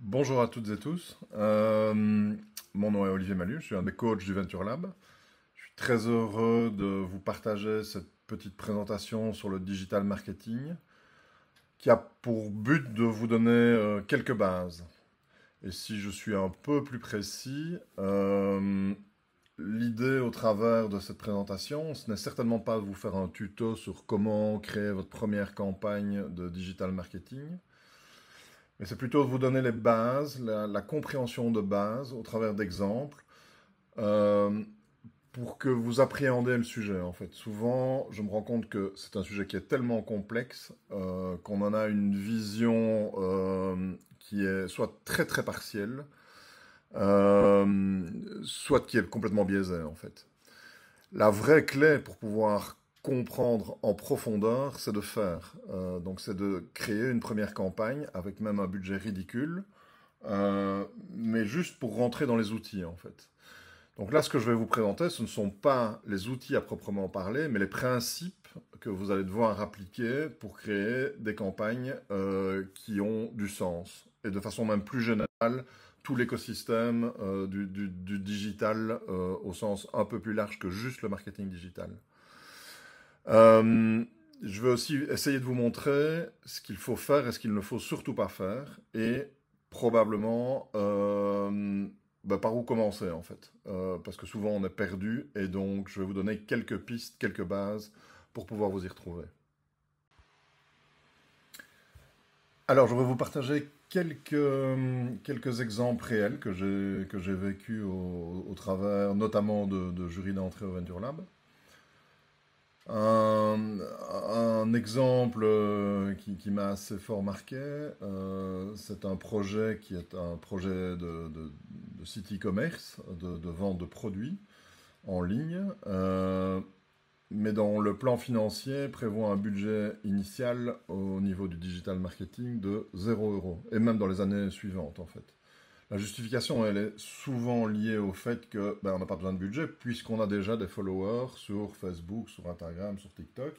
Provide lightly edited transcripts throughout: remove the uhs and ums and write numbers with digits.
Bonjour à toutes et tous. Mon nom est Olivier Malus, je suis un des coachs du Venture Lab. Je suis très heureux de vous partager cette petite présentation sur le digital marketing qui a pour but de vous donner quelques bases. Et si je suis un peu plus précis, l'idée au travers de cette présentation, ce n'est certainement pas de vous faire un tuto sur comment créer votre première campagne de digital marketing. Mais c'est plutôt de vous donner les bases, la compréhension de base au travers d'exemples euh, pour que vous appréhendez le sujet. En fait, souvent, je me rends compte que c'est un sujet qui est tellement complexe qu'on en a une vision qui est soit très très partielle, soit qui est complètement biaisée en fait. La vraie clé pour pouvoir comprendre en profondeur, c'est de faire. Donc c'est de créer une première campagne avec même un budget ridicule, mais juste pour rentrer dans les outils en fait. Donc là, ce que je vais vous présenter, ce ne sont pas les outils à proprement parler, mais les principes que vous allez devoir appliquer pour créer des campagnes qui ont du sens. Et de façon même plus générale, tout l'écosystème du digital au sens un peu plus large que juste le marketing digital. Euh, je vais aussi essayer de vous montrer ce qu'il faut faire et ce qu'il ne faut surtout pas faire. Et probablement par où commencer en fait. Parce que souvent on est perdu et donc je vais vous donner quelques pistes, quelques bases pour pouvoir vous y retrouver. Alors je vais vous partager quelques exemples réels que j'ai vécu au travers notamment de jury d'entrée au Venture Lab. Un exemple qui m'a assez fort marqué, c'est un projet qui est un projet de site e-commerce, de vente de produits en ligne, mais dont le plan financier prévoit un budget initial au niveau du digital marketing de 0 €, et même dans les années suivantes en fait. La justification, elle est souvent liée au fait que on n'a pas besoin de budget puisqu'on a déjà des followers sur Facebook, sur Instagram, sur TikTok,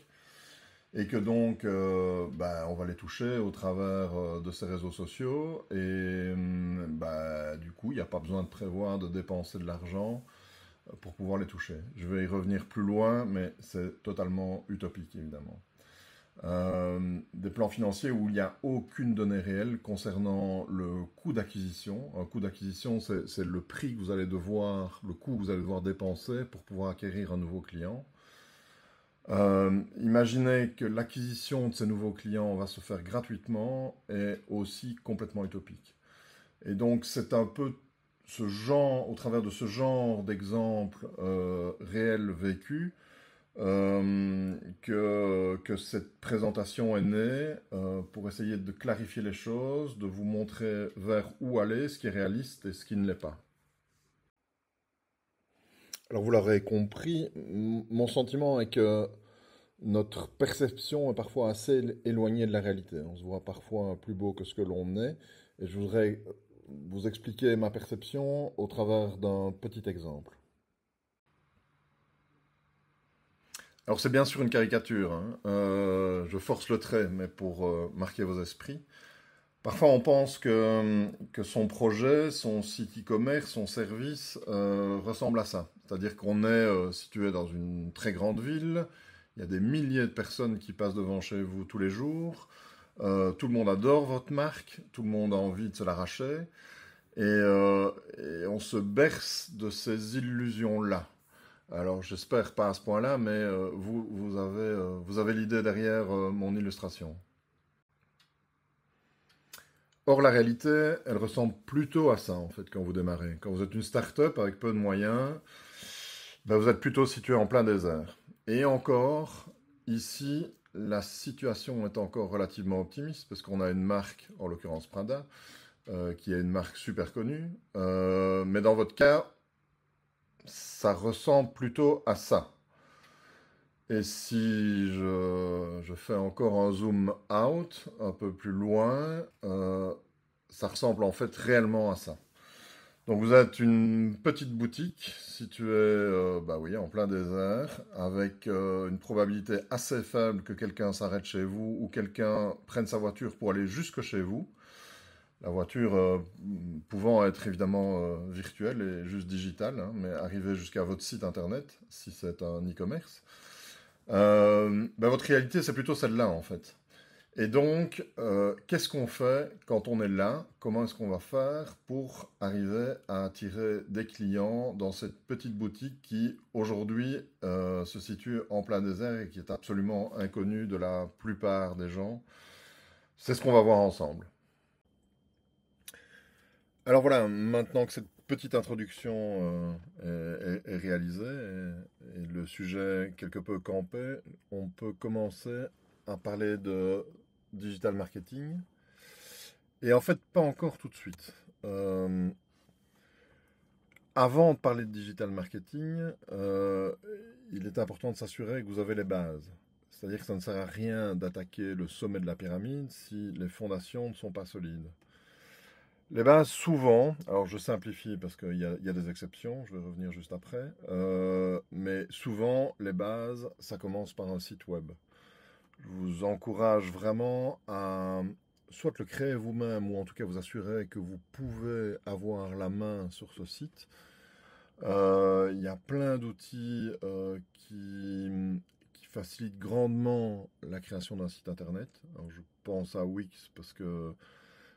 et que donc on va les toucher au travers de ces réseaux sociaux, et du coup, il n'y a pas besoin de prévoir de dépenser de l'argent pour pouvoir les toucher. Je vais y revenir plus loin, mais c'est totalement utopique, évidemment. Des plans financiers où il n'y a aucune donnée réelle concernant le coût d'acquisition. Un coût d'acquisition, c'est le prix que vous allez devoir, le coût que vous allez devoir dépenser pour pouvoir acquérir un nouveau client. Imaginez que l'acquisition de ces nouveaux clients va se faire gratuitement est aussi complètement utopique. Et donc c'est un peu ce genre, au travers de ce genre d'exemples réels vécus, que cette présentation est née pour essayer de clarifier les choses, de vous montrer vers où aller, ce qui est réaliste et ce qui ne l'est pas. Alors vous l'aurez compris, mon sentiment est que notre perception est parfois assez éloignée de la réalité. On se voit parfois plus beau que ce que l'on est. Et je voudrais vous expliquer ma perception au travers d'un petit exemple. Alors c'est bien sûr une caricature, hein. Je force le trait, mais pour marquer vos esprits. Parfois on pense que son projet, son site e-commerce, son service ressemble à ça. C'est-à-dire qu'on est situé dans une très grande ville, il y a des milliers de personnes qui passent devant chez vous tous les jours, tout le monde adore votre marque, tout le monde a envie de se l'arracher, et on se berce de ces illusions-là. Alors, j'espère pas à ce point-là, mais vous avez l'idée derrière mon illustration. Or, la réalité, elle ressemble plutôt à ça, en fait, quand vous démarrez. Quand vous êtes une start-up avec peu de moyens, vous êtes plutôt situé en plein désert. Et encore, ici, la situation est encore relativement optimiste, parce qu'on a une marque, en l'occurrence Prada, qui est une marque super connue. Mais dans votre cas, ça ressemble plutôt à ça. Et si je fais encore un zoom out, un peu plus loin, ça ressemble en fait réellement à ça. Donc vous êtes une petite boutique située oui, en plein désert, avec une probabilité assez faible que quelqu'un s'arrête chez vous ou quelqu'un prenne sa voiture pour aller jusque chez vous. La voiture pouvant être évidemment virtuelle et juste digitale, hein, mais arriver jusqu'à votre site internet, si c'est un e-commerce, ben votre réalité, c'est plutôt celle-là, en fait. Et donc, qu'est-ce qu'on fait quand on est là? Comment est-ce qu'on va faire pour arriver à attirer des clients dans cette petite boutique qui, aujourd'hui, se situe en plein désert et qui est absolument inconnue de la plupart des gens? C'est ce qu'on va voir ensemble. Alors voilà, maintenant que cette petite introduction est réalisée et le sujet quelque peu campé, on peut commencer à parler de digital marketing. Et en fait, pas encore tout de suite. Euh, Avant de parler de digital marketing, il est important de s'assurer que vous avez les bases. C'est-à-dire que ça ne sert à rien d'attaquer le sommet de la pyramide si les fondations ne sont pas solides. Les bases, souvent, alors je simplifie parce qu'il y a des exceptions, je vais revenir juste après, mais souvent, les bases, ça commence par un site web. Je vous encourage vraiment à soit le créer vous-même ou en tout cas vous assurer que vous pouvez avoir la main sur ce site. Il y a plein d'outils qui facilitent grandement la création d'un site internet. Alors je pense à Wix parce que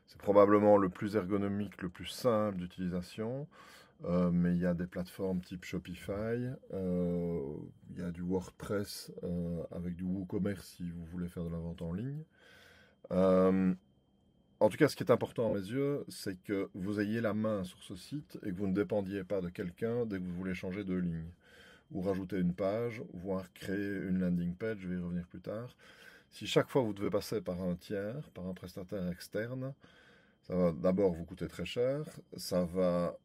c'est probablement le plus ergonomique, le plus simple d'utilisation. Mais il y a des plateformes type Shopify, il y a du WordPress avec du WooCommerce si vous voulez faire de la vente en ligne. Euh, En tout cas, ce qui est important à mes yeux, c'est que vous ayez la main sur ce site et que vous ne dépendiez pas de quelqu'un dès que vous voulez changer de ligne, ou rajouter une page, voire créer une landing page, je vais y revenir plus tard. Si chaque fois vous devez passer par un tiers, par un prestataire externe, ça va d'abord vous coûter très cher, ça va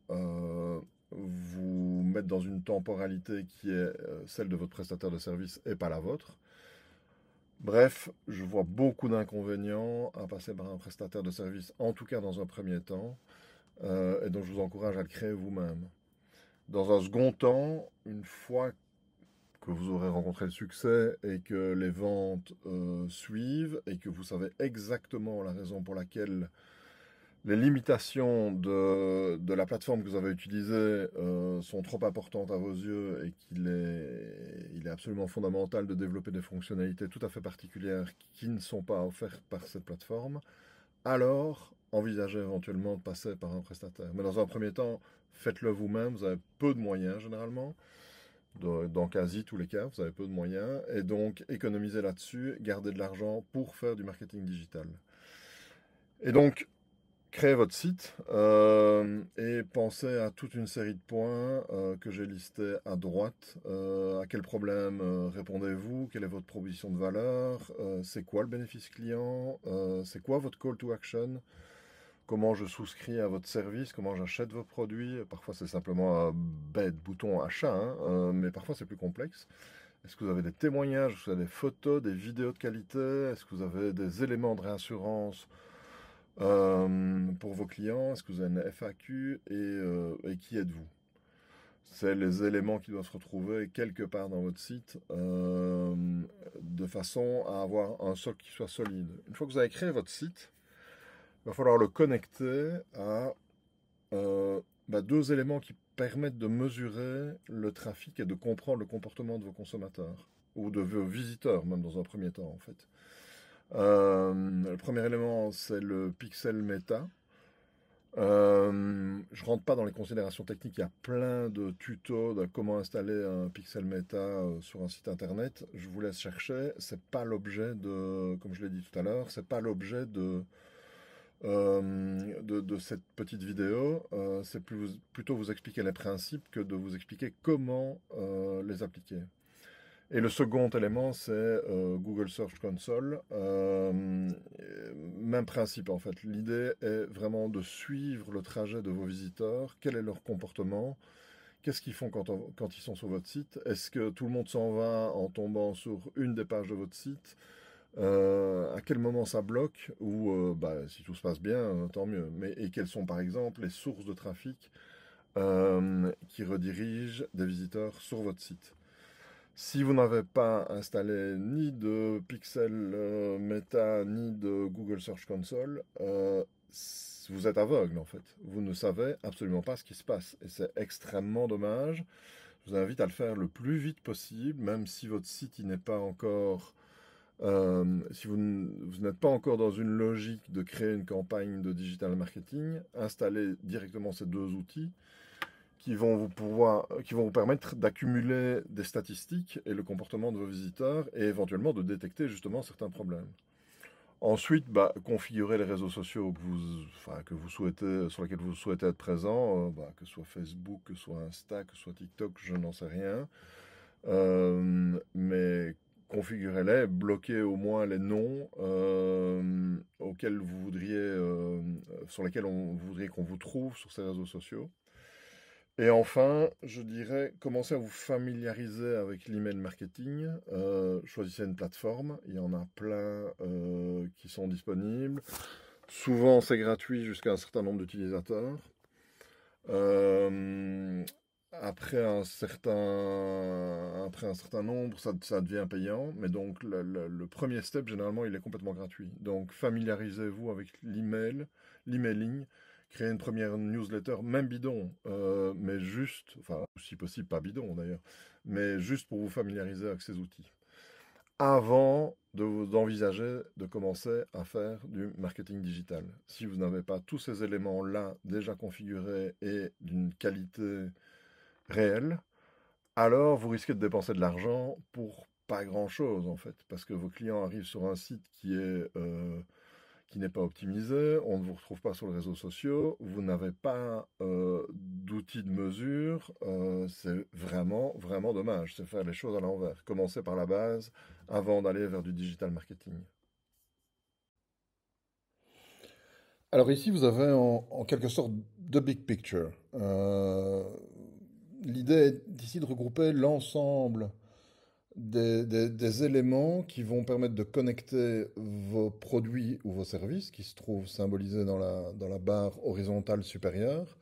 vous mettre dans une temporalité qui est celle de votre prestataire de service et pas la vôtre. Bref, je vois beaucoup d'inconvénients à passer par un prestataire de service, en tout cas dans un premier temps, et donc je vous encourage à le créer vous-même. Dans un second temps, une fois que vous aurez rencontré le succès et que les ventes suivent et que vous savez exactement la raison pour laquelle les limitations de la plateforme que vous avez utilisée sont trop importantes à vos yeux et il est absolument fondamental de développer des fonctionnalités tout à fait particulières qui ne sont pas offertes par cette plateforme, alors envisagez éventuellement de passer par un prestataire. Mais dans un premier temps, faites-le vous-même, vous avez peu de moyens généralement, dans quasi tous les cas, vous avez peu de moyens, et donc économisez là-dessus, gardez de l'argent pour faire du marketing digital. Et donc, créez votre site et pensez à toute une série de points que j'ai listés à droite. À quel problème répondez-vous? Quelle est votre proposition de valeur? C'est quoi le bénéfice client? C'est quoi votre call to action? Comment je souscris à votre service? Comment j'achète vos produits? Parfois c'est simplement un bête bouton achat, hein, mais parfois c'est plus complexe. Est-ce que vous avez des témoignages? Est-ce que vous avez des photos, des vidéos de qualité? Est-ce que vous avez des éléments de réassurance pour vos clients? Est-ce que vous avez une FAQ et qui êtes-vous? C'est les éléments qui doivent se retrouver quelque part dans votre site de façon à avoir un socle qui soit solide. Une fois que vous avez créé votre site, il va falloir le connecter à deux éléments qui permettent de mesurer le trafic et de comprendre le comportement de vos consommateurs ou de vos visiteurs, même dans un premier temps en fait. Le premier élément, c'est le pixel méta. Je rentre pas dans les considérations techniques, il y a plein de tutos de comment installer un pixel méta sur un site internet. Je vous laisse chercher. C'est pas l'objet de, comme je l'ai dit tout à l'heure, c'est pas l'objet de cette petite vidéo. C'est plutôt vous expliquer les principes que de vous expliquer comment les appliquer. Et le second élément, c'est Google Search Console. Même principe en fait. L'idée est vraiment de suivre le trajet de vos visiteurs. Quel est leur comportement? Qu'est-ce qu'ils font quand ils sont sur votre site? Est-ce que tout le monde s'en va en tombant sur une des pages de votre site? À quel moment ça bloque? Ou si tout se passe bien, tant mieux. Et quelles sont par exemple les sources de trafic qui redirigent des visiteurs sur votre site? Si vous n'avez pas installé ni de Pixel Meta ni de Google Search Console, vous êtes aveugle en fait. Vous ne savez absolument pas ce qui se passe. Et c'est extrêmement dommage. Je vous invite à le faire le plus vite possible, même si votre site il n'est pas encore... si vous n'êtes pas encore dans une logique de créer une campagne de digital marketing, installez directement ces deux outils qui vont vous permettre d'accumuler des statistiques et le comportement de vos visiteurs et éventuellement de détecter justement certains problèmes. Ensuite, configurer les réseaux sociaux que vous souhaitez, sur lesquels vous souhaitez être présent, que ce soit Facebook, que ce soit Insta, que ce soit TikTok, je n'en sais rien. Mais configurez-les, bloquez au moins les noms auxquels vous voudriez, sur lesquels vous voudriez qu'on vous trouve sur ces réseaux sociaux. Et enfin, je dirais, commencez à vous familiariser avec l'email marketing. Choisissez une plateforme, il y en a plein qui sont disponibles. Souvent, c'est gratuit jusqu'à un certain nombre d'utilisateurs. Après un certain nombre, ça devient payant. Mais donc, le premier step, généralement, il est complètement gratuit. Donc, familiarisez-vous avec l'emailing. Créer une première newsletter, même bidon, mais juste, enfin, si possible, pas bidon d'ailleurs, mais juste pour vous familiariser avec ces outils. Avant d'envisager de commencer à faire du marketing digital. Si vous n'avez pas tous ces éléments-là déjà configurés et d'une qualité réelle, alors vous risquez de dépenser de l'argent pour pas grand-chose en fait, parce que vos clients arrivent sur un site qui n'est pas optimisé, on ne vous retrouve pas sur les réseaux sociaux, vous n'avez pas d'outils de mesure, c'est vraiment, vraiment dommage. C'est faire les choses à l'envers. Commencer par la base avant d'aller vers du digital marketing. Alors ici, vous avez en quelque sorte deux big picture. L'idée est ici de regrouper l'ensemble des éléments qui vont permettre de connecter vos produits ou vos services, qui se trouvent symbolisés dans la barre horizontale supérieure,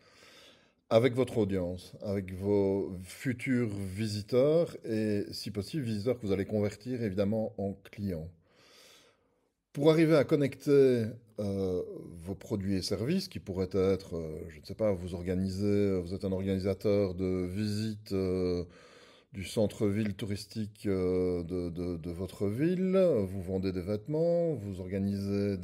avec votre audience, avec vos futurs visiteurs et, si possible, visiteurs que vous allez convertir évidemment en clients. Pour arriver à connecter vos produits et services, qui pourraient être, je ne sais pas, vous êtes un organisateur de visites du centre-ville touristique de votre ville, vous vendez des vêtements, vous organisez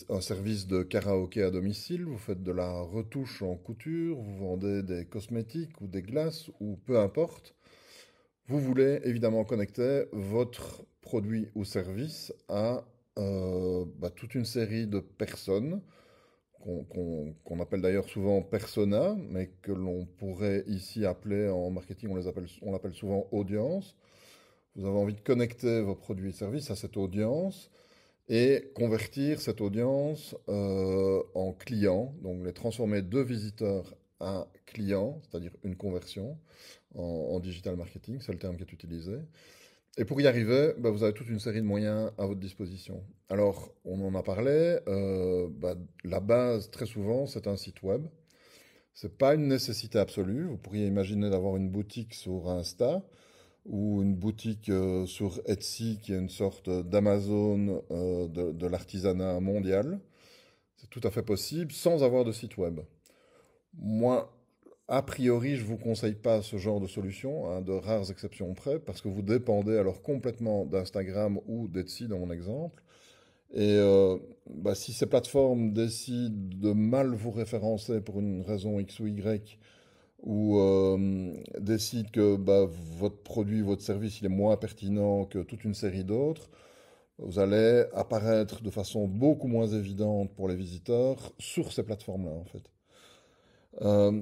un service de karaoké à domicile, vous faites de la retouche en couture, vous vendez des cosmétiques ou des glaces, ou peu importe. Vous voulez évidemment connecter votre produit ou service à toute une série de personnes qu'on appelle d'ailleurs souvent persona, mais que l'on pourrait ici appeler en marketing, on l'appelle souvent audience. Vous avez envie de connecter vos produits et services à cette audience et convertir cette audience en clients, donc les transformer de visiteurs à clients, c'est-à-dire une conversion en digital marketing, c'est le terme qui est utilisé. Et pour y arriver, vous avez toute une série de moyens à votre disposition. Alors, on en a parlé, la base, très souvent, c'est un site web. C'est pas une nécessité absolue. Vous pourriez imaginer d'avoir une boutique sur Insta ou une boutique sur Etsy, qui est une sorte d'Amazon de l'artisanat mondial. C'est tout à fait possible sans avoir de site web. Moi, a priori, je ne vous conseille pas ce genre de solution, hein, de rares exceptions près, parce que vous dépendez alors complètement d'Instagram ou d'Etsy dans mon exemple. Et si ces plateformes décident de mal vous référencer pour une raison X ou Y, ou décident que votre produit, votre service, il est moins pertinent que toute une série d'autres, vous allez apparaître de façon beaucoup moins évidente pour les visiteurs sur ces plateformes-là, en fait.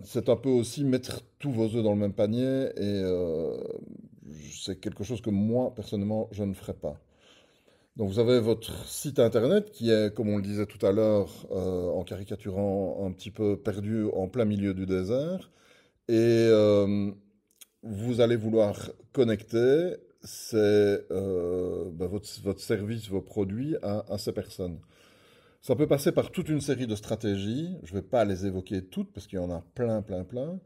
C'est un peu aussi mettre tous vos œufs dans le même panier et c'est quelque chose que moi, personnellement, je ne ferai pas. Donc vous avez votre site internet qui est, comme on le disait tout à l'heure, en caricaturant, un petit peu perdu en plein milieu du désert. Et vous allez vouloir connecter votre service, vos produits à ces personnes. Ça peut passer par toute une série de stratégies. Je ne vais pas les évoquer toutes parce qu'il y en a plein, plein, plein.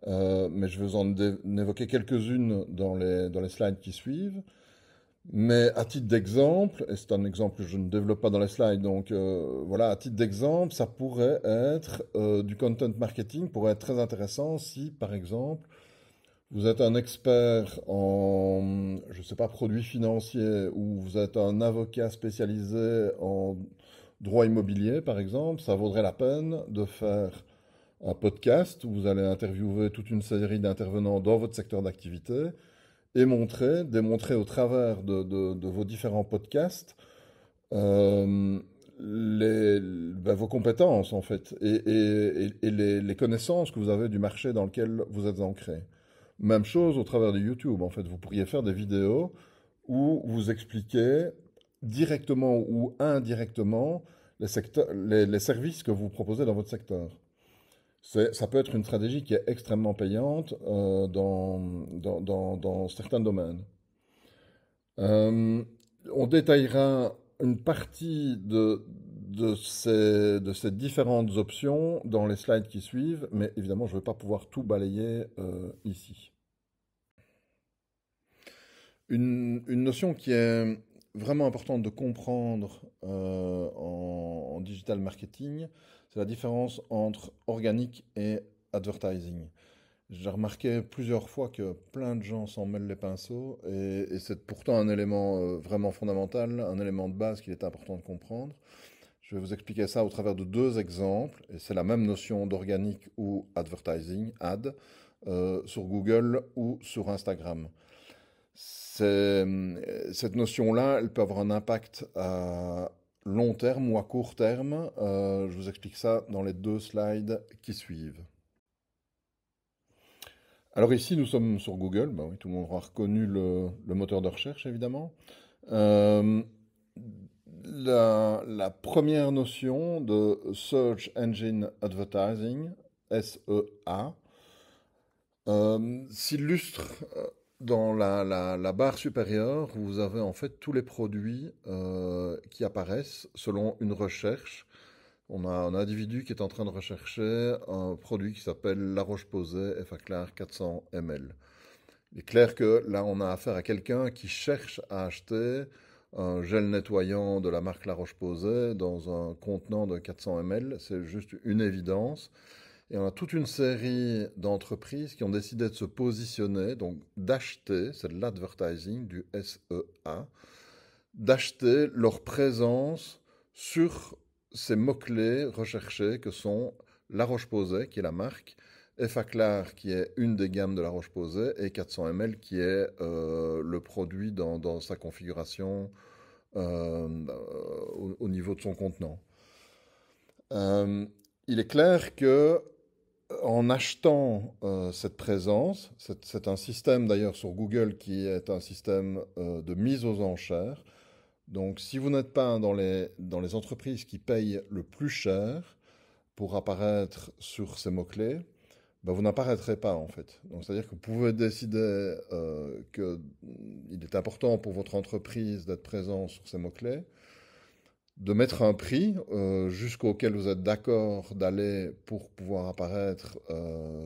Mais je vais en évoquer quelques-unes dans les slides qui suivent. Mais à titre d'exemple, et c'est un exemple que je ne développe pas dans les slides, donc voilà, à titre d'exemple, ça pourrait être du content marketing, pourrait être très intéressant si, par exemple, vous êtes un expert en, je sais pas, produits financiers, ou vous êtes un avocat spécialisé en droit immobilier, par exemple, ça vaudrait la peine de faire un podcast où vous allez interviewer toute une série d'intervenants dans votre secteur d'activité et démontrer au travers de vos différents podcasts euh, vos compétences en fait et les connaissances que vous avez du marché dans lequel vous êtes ancré. Même chose au travers de YouTube en fait. Vous pourriez faire des vidéos où vous expliquez directement ou indirectement les services que vous proposez dans votre secteur. Ça peut être une stratégie qui est extrêmement payante dans certains domaines. Euh, on détaillera une partie de ces différentes options dans les slides qui suivent, mais évidemment, je ne vais pas pouvoir tout balayer ici. Une notion qui est vraiment importante de comprendre en digital marketing, c'est la différence entre organique et advertising. J'ai remarqué plusieurs fois que plein de gens s'en mêlent les pinceaux et c'est pourtant un élément vraiment fondamental, un élément de base qu'il est important de comprendre. Je vais vous expliquer ça au travers de deux exemples et c'est la même notion d'organique ou advertising, ad, sur Google ou sur Instagram. Cette notion-là, elle peut avoir un impact à long terme ou à court terme. Je vous explique ça dans les deux slides qui suivent. Alors ici, nous sommes sur Google. Ben oui, tout le monde aura reconnu le moteur de recherche, évidemment. Euh, la première notion de Search Engine Advertising, SEA, s'illustre dans la barre supérieure. Vous avez en fait tous les produits qui apparaissent selon une recherche. On a un individu qui est en train de rechercher un produit qui s'appelle La Roche-Posay Effaclar 400 ml. Il est clair que là, on a affaire à quelqu'un qui cherche à acheter un gel nettoyant de la marque La Roche-Posay dans un contenant de 400 ml. C'est juste une évidence. Et on a toute une série d'entreprises qui ont décidé de se positionner, donc d'acheter, c'est de l'advertising, du SEA, d'acheter leur présence sur ces mots-clés recherchés que sont La Roche-Posay, qui est la marque, Effaclar, qui est une des gammes de La Roche-Posay, et 400 ml, qui est le produit dans sa configuration au niveau de son contenant. Il est clair que en achetant cette présence, c'est un système d'ailleurs sur Google qui est un système de mise aux enchères. Donc si vous n'êtes pas dans les entreprises qui payent le plus cher pour apparaître sur ces mots-clés, ben vous n'apparaîtrez pas en fait. Donc c'est-à-dire que vous pouvez décider qu'il est important pour votre entreprise d'être présent sur ces mots-clés, de mettre un prix jusqu'auquel vous êtes d'accord d'aller pour pouvoir apparaître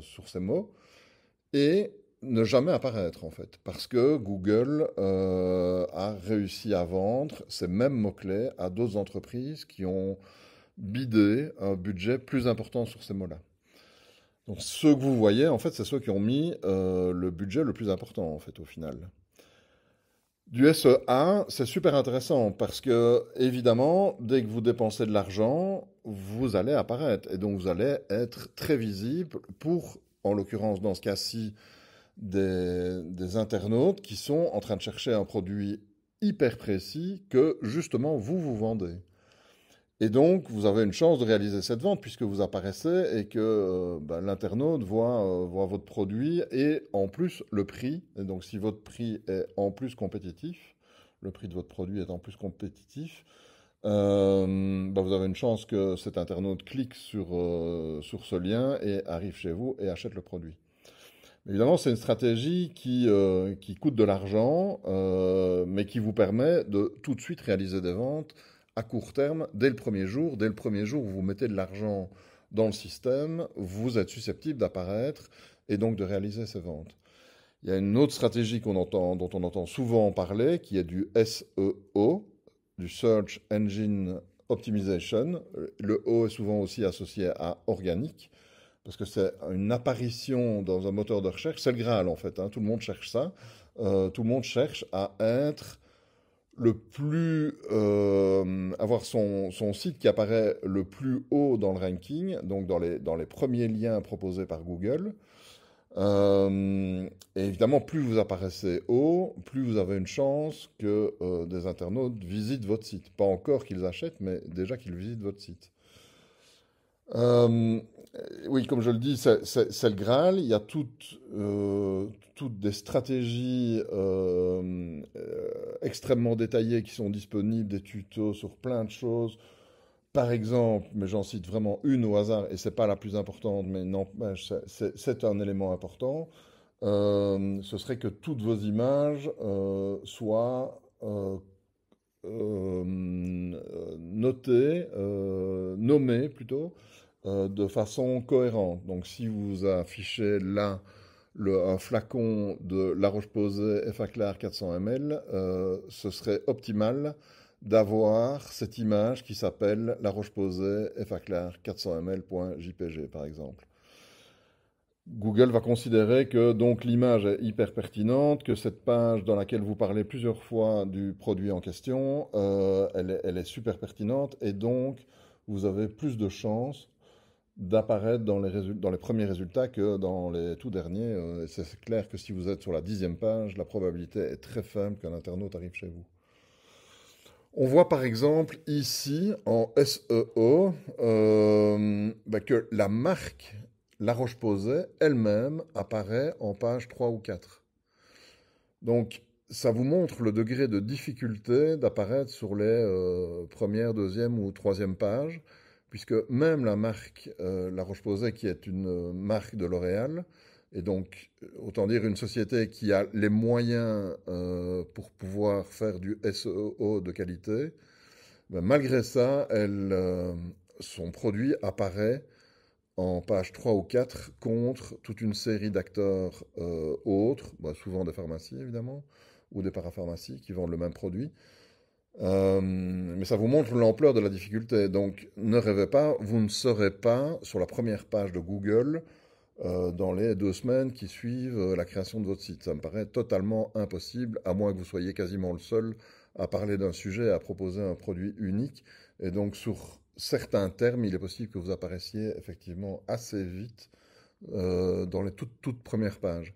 sur ces mots et ne jamais apparaître en fait. Parce que Google a réussi à vendre ces mêmes mots-clés à d'autres entreprises qui ont bidé un budget plus important sur ces mots-là. Donc ceux que vous voyez, en fait, c'est ceux qui ont mis le budget le plus important en fait au final. Du SEA, c'est super intéressant parce que, évidemment, dès que vous dépensez de l'argent, vous allez apparaître et donc vous allez être très visible pour, en l'occurrence dans ce cas-ci, des internautes qui sont en train de chercher un produit hyper précis que justement vous vendez. Et donc, vous avez une chance de réaliser cette vente puisque vous apparaissez et que l'internaute voit votre produit et en plus le prix. Et donc, si votre prix est en plus compétitif, le prix de votre produit est en plus compétitif, vous avez une chance que cet internaute clique sur ce lien et arrive chez vous et achète le produit. Évidemment, c'est une stratégie qui coûte de l'argent, mais qui vous permet de tout de suite réaliser des ventes à court terme, dès le premier jour. Dès le premier jour où vous mettez de l'argent dans le système, vous êtes susceptible d'apparaître et donc de réaliser ces ventes. Il y a une autre stratégie dont on entend souvent parler, qui est du SEO, du Search Engine Optimization. Le O est souvent aussi associé à organique, parce que c'est une apparition dans un moteur de recherche. C'est le Graal en fait, hein. Tout le monde cherche ça. Tout le monde cherche à être le plus, avoir son site qui apparaît le plus haut dans le ranking, donc dans les premiers liens proposés par Google. Et évidemment, plus vous apparaissez haut, plus vous avez une chance que des internautes visitent votre site. Pas encore qu'ils achètent, mais déjà qu'ils visitent votre site. Euh, oui, comme je le dis, c'est le Graal. Il y a toutes des stratégies extrêmement détaillées qui sont disponibles, des tutos sur plein de choses. Par exemple, mais j'en cite vraiment une au hasard, et c'est pas la plus importante, mais non, c'est un élément important. Ce serait que toutes vos images soient notées, nommées plutôt, de façon cohérente. Donc, si vous affichez là un flacon de La Roche-Posay Effaclar 400 ml, ce serait optimal d'avoir cette image qui s'appelle La Roche-Posay Effaclar 400 ml.jpg par exemple. Google va considérer que donc l'image est hyper pertinente, que cette page dans laquelle vous parlez plusieurs fois du produit en question, elle est super pertinente et donc vous avez plus de chances d'apparaître dans les premiers résultats que dans les tout derniers. C'est clair que si vous êtes sur la 10e page, la probabilité est très faible qu'un internaute arrive chez vous. On voit par exemple ici en SEO que la marque La Roche-Posay elle-même apparaît en page 3 ou 4. Donc ça vous montre le degré de difficulté d'apparaître sur les premières, deuxième ou troisième pages, puisque même la marque La Roche-Posay, qui est une marque de L'Oréal, et donc autant dire une société qui a les moyens pour pouvoir faire du SEO de qualité, ben, malgré ça, son produit apparaît en page 3 ou 4 contre toute une série d'acteurs autres, bah, souvent des pharmacies évidemment, ou des parapharmacies qui vendent le même produit. Mais ça vous montre l'ampleur de la difficulté. Donc ne rêvez pas, vous ne serez pas sur la première page de Google dans les 2 semaines qui suivent la création de votre site. Ça me paraît totalement impossible, à moins que vous soyez quasiment le seul à parler d'un sujet, à proposer un produit unique. Et donc sur certains termes, il est possible que vous apparaissiez effectivement assez vite dans les toutes premières pages.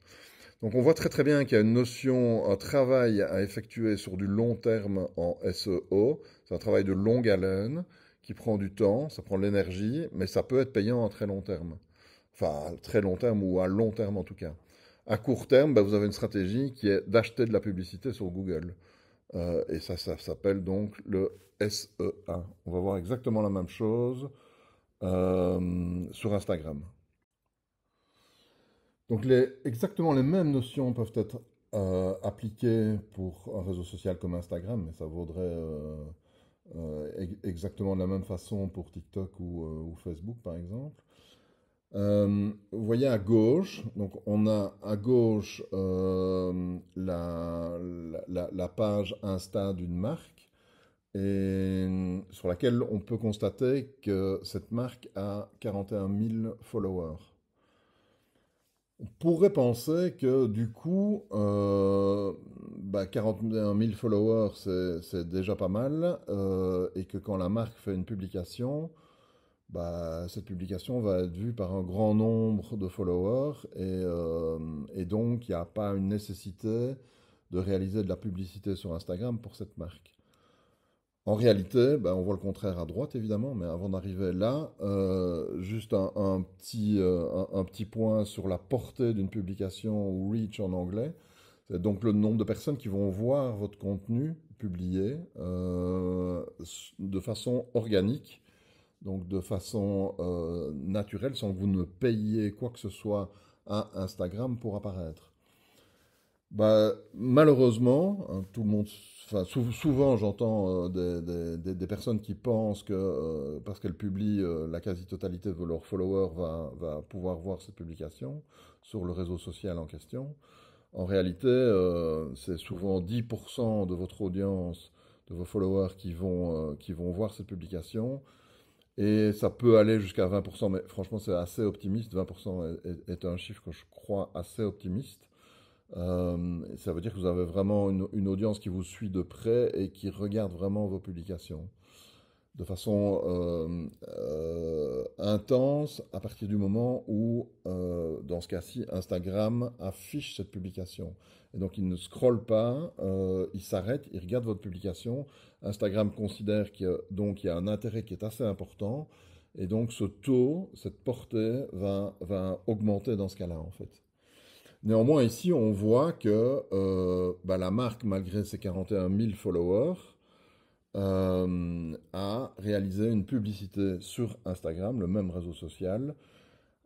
Donc on voit très très bien qu'il y a une notion, un travail à effectuer sur du long terme en SEO. C'est un travail de longue haleine qui prend du temps, ça prend de l'énergie, mais ça peut être payant à très long terme. Enfin, à très long terme ou à long terme en tout cas. À court terme, bah, vous avez une stratégie qui est d'acheter de la publicité sur Google. Et ça s'appelle donc le SEA. On va voir exactement la même chose sur Instagram. Donc exactement les mêmes notions peuvent être appliquées pour un réseau social comme Instagram, mais ça vaudrait exactement de la même façon pour TikTok ou Facebook par exemple. Vous voyez à gauche, donc on a à gauche la page Insta d'une marque et sur laquelle on peut constater que cette marque a 41 000 followers. On pourrait penser que du coup, 41 000 followers, c'est déjà pas mal, et que quand la marque fait une publication, bah, cette publication va être vue par un grand nombre de followers, et donc il n'y a pas une nécessité de réaliser de la publicité sur Instagram pour cette marque. En réalité, ben, on voit le contraire à droite évidemment, mais avant d'arriver là, juste un petit point sur la portée d'une publication ou reach en anglais. C'est donc le nombre de personnes qui vont voir votre contenu publié de façon organique, donc de façon naturelle, sans que vous ne payiez quoi que ce soit à Instagram pour apparaître. Bah, malheureusement, hein, tout le monde, enfin, souvent j'entends des personnes qui pensent que parce qu'elles publient, la quasi-totalité de leurs followers va pouvoir voir cette publication sur le réseau social en question. En réalité, c'est souvent 10% de votre audience, de vos followers qui vont voir cette publication. Et ça peut aller jusqu'à 20%, mais franchement, c'est assez optimiste. 20% est un chiffre que je crois assez optimiste. Ça veut dire que vous avez vraiment une audience qui vous suit de près et qui regarde vraiment vos publications de façon intense à partir du moment où, dans ce cas-ci, Instagram affiche cette publication. Et donc, il ne scrolle pas, il s'arrête, il regarde votre publication. Instagram considère qu'il y a un intérêt qui est assez important. Et donc, ce taux, cette portée va augmenter dans ce cas-là, en fait. Néanmoins, ici, on voit que la marque, malgré ses 41 000 followers, a réalisé une publicité sur Instagram, le même réseau social,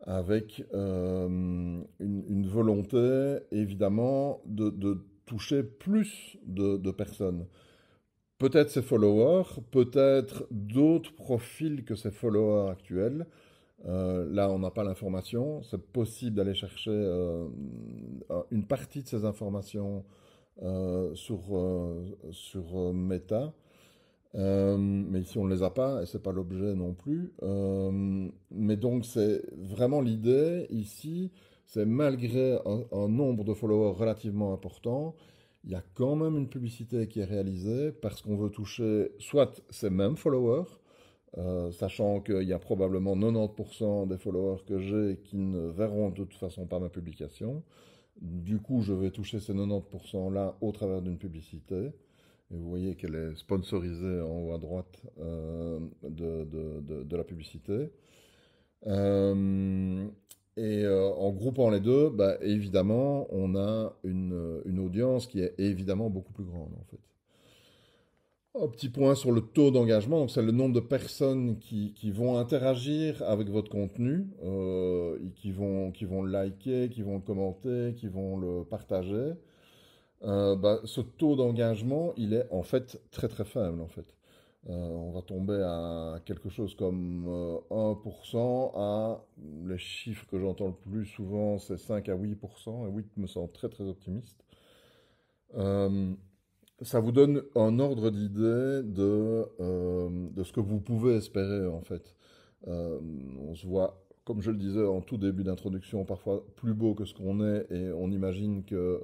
avec une volonté, évidemment, de toucher plus de personnes. Peut-être ses followers, peut-être d'autres profils que ses followers actuels. Là, on n'a pas l'information. C'est possible d'aller chercher une partie de ces informations sur Meta. Mais ici, on ne les a pas, et c'est pas l'objet non plus. Mais donc, c'est vraiment l'idée ici, c'est malgré un nombre de followers relativement important, il y a quand même une publicité qui est réalisée parce qu'on veut toucher soit ces mêmes followers, sachant qu'il y a probablement 90% des followers que j'ai qui ne verront de toute façon pas ma publication. Du coup, je vais toucher ces 90%-là au travers d'une publicité. Et vous voyez qu'elle est sponsorisée en haut à droite de la publicité. Euh, en groupant les deux, évidemment, on a une audience qui est évidemment beaucoup plus grande en fait. Un petit point sur le taux d'engagement, donc c'est le nombre de personnes qui vont interagir avec votre contenu, et qui vont le liker, qui vont le commenter, qui vont le partager. Ce taux d'engagement, il est en fait très très faible en fait. On va tomber à quelque chose comme 1%, à les chiffres que j'entends le plus souvent, c'est 5 à 8%, et 8 me semble très très optimiste. Euh, Ça vous donne un ordre d'idée de ce que vous pouvez espérer en fait. On se voit, comme je le disais en tout début d'introduction, parfois plus beau que ce qu'on est, et on imagine que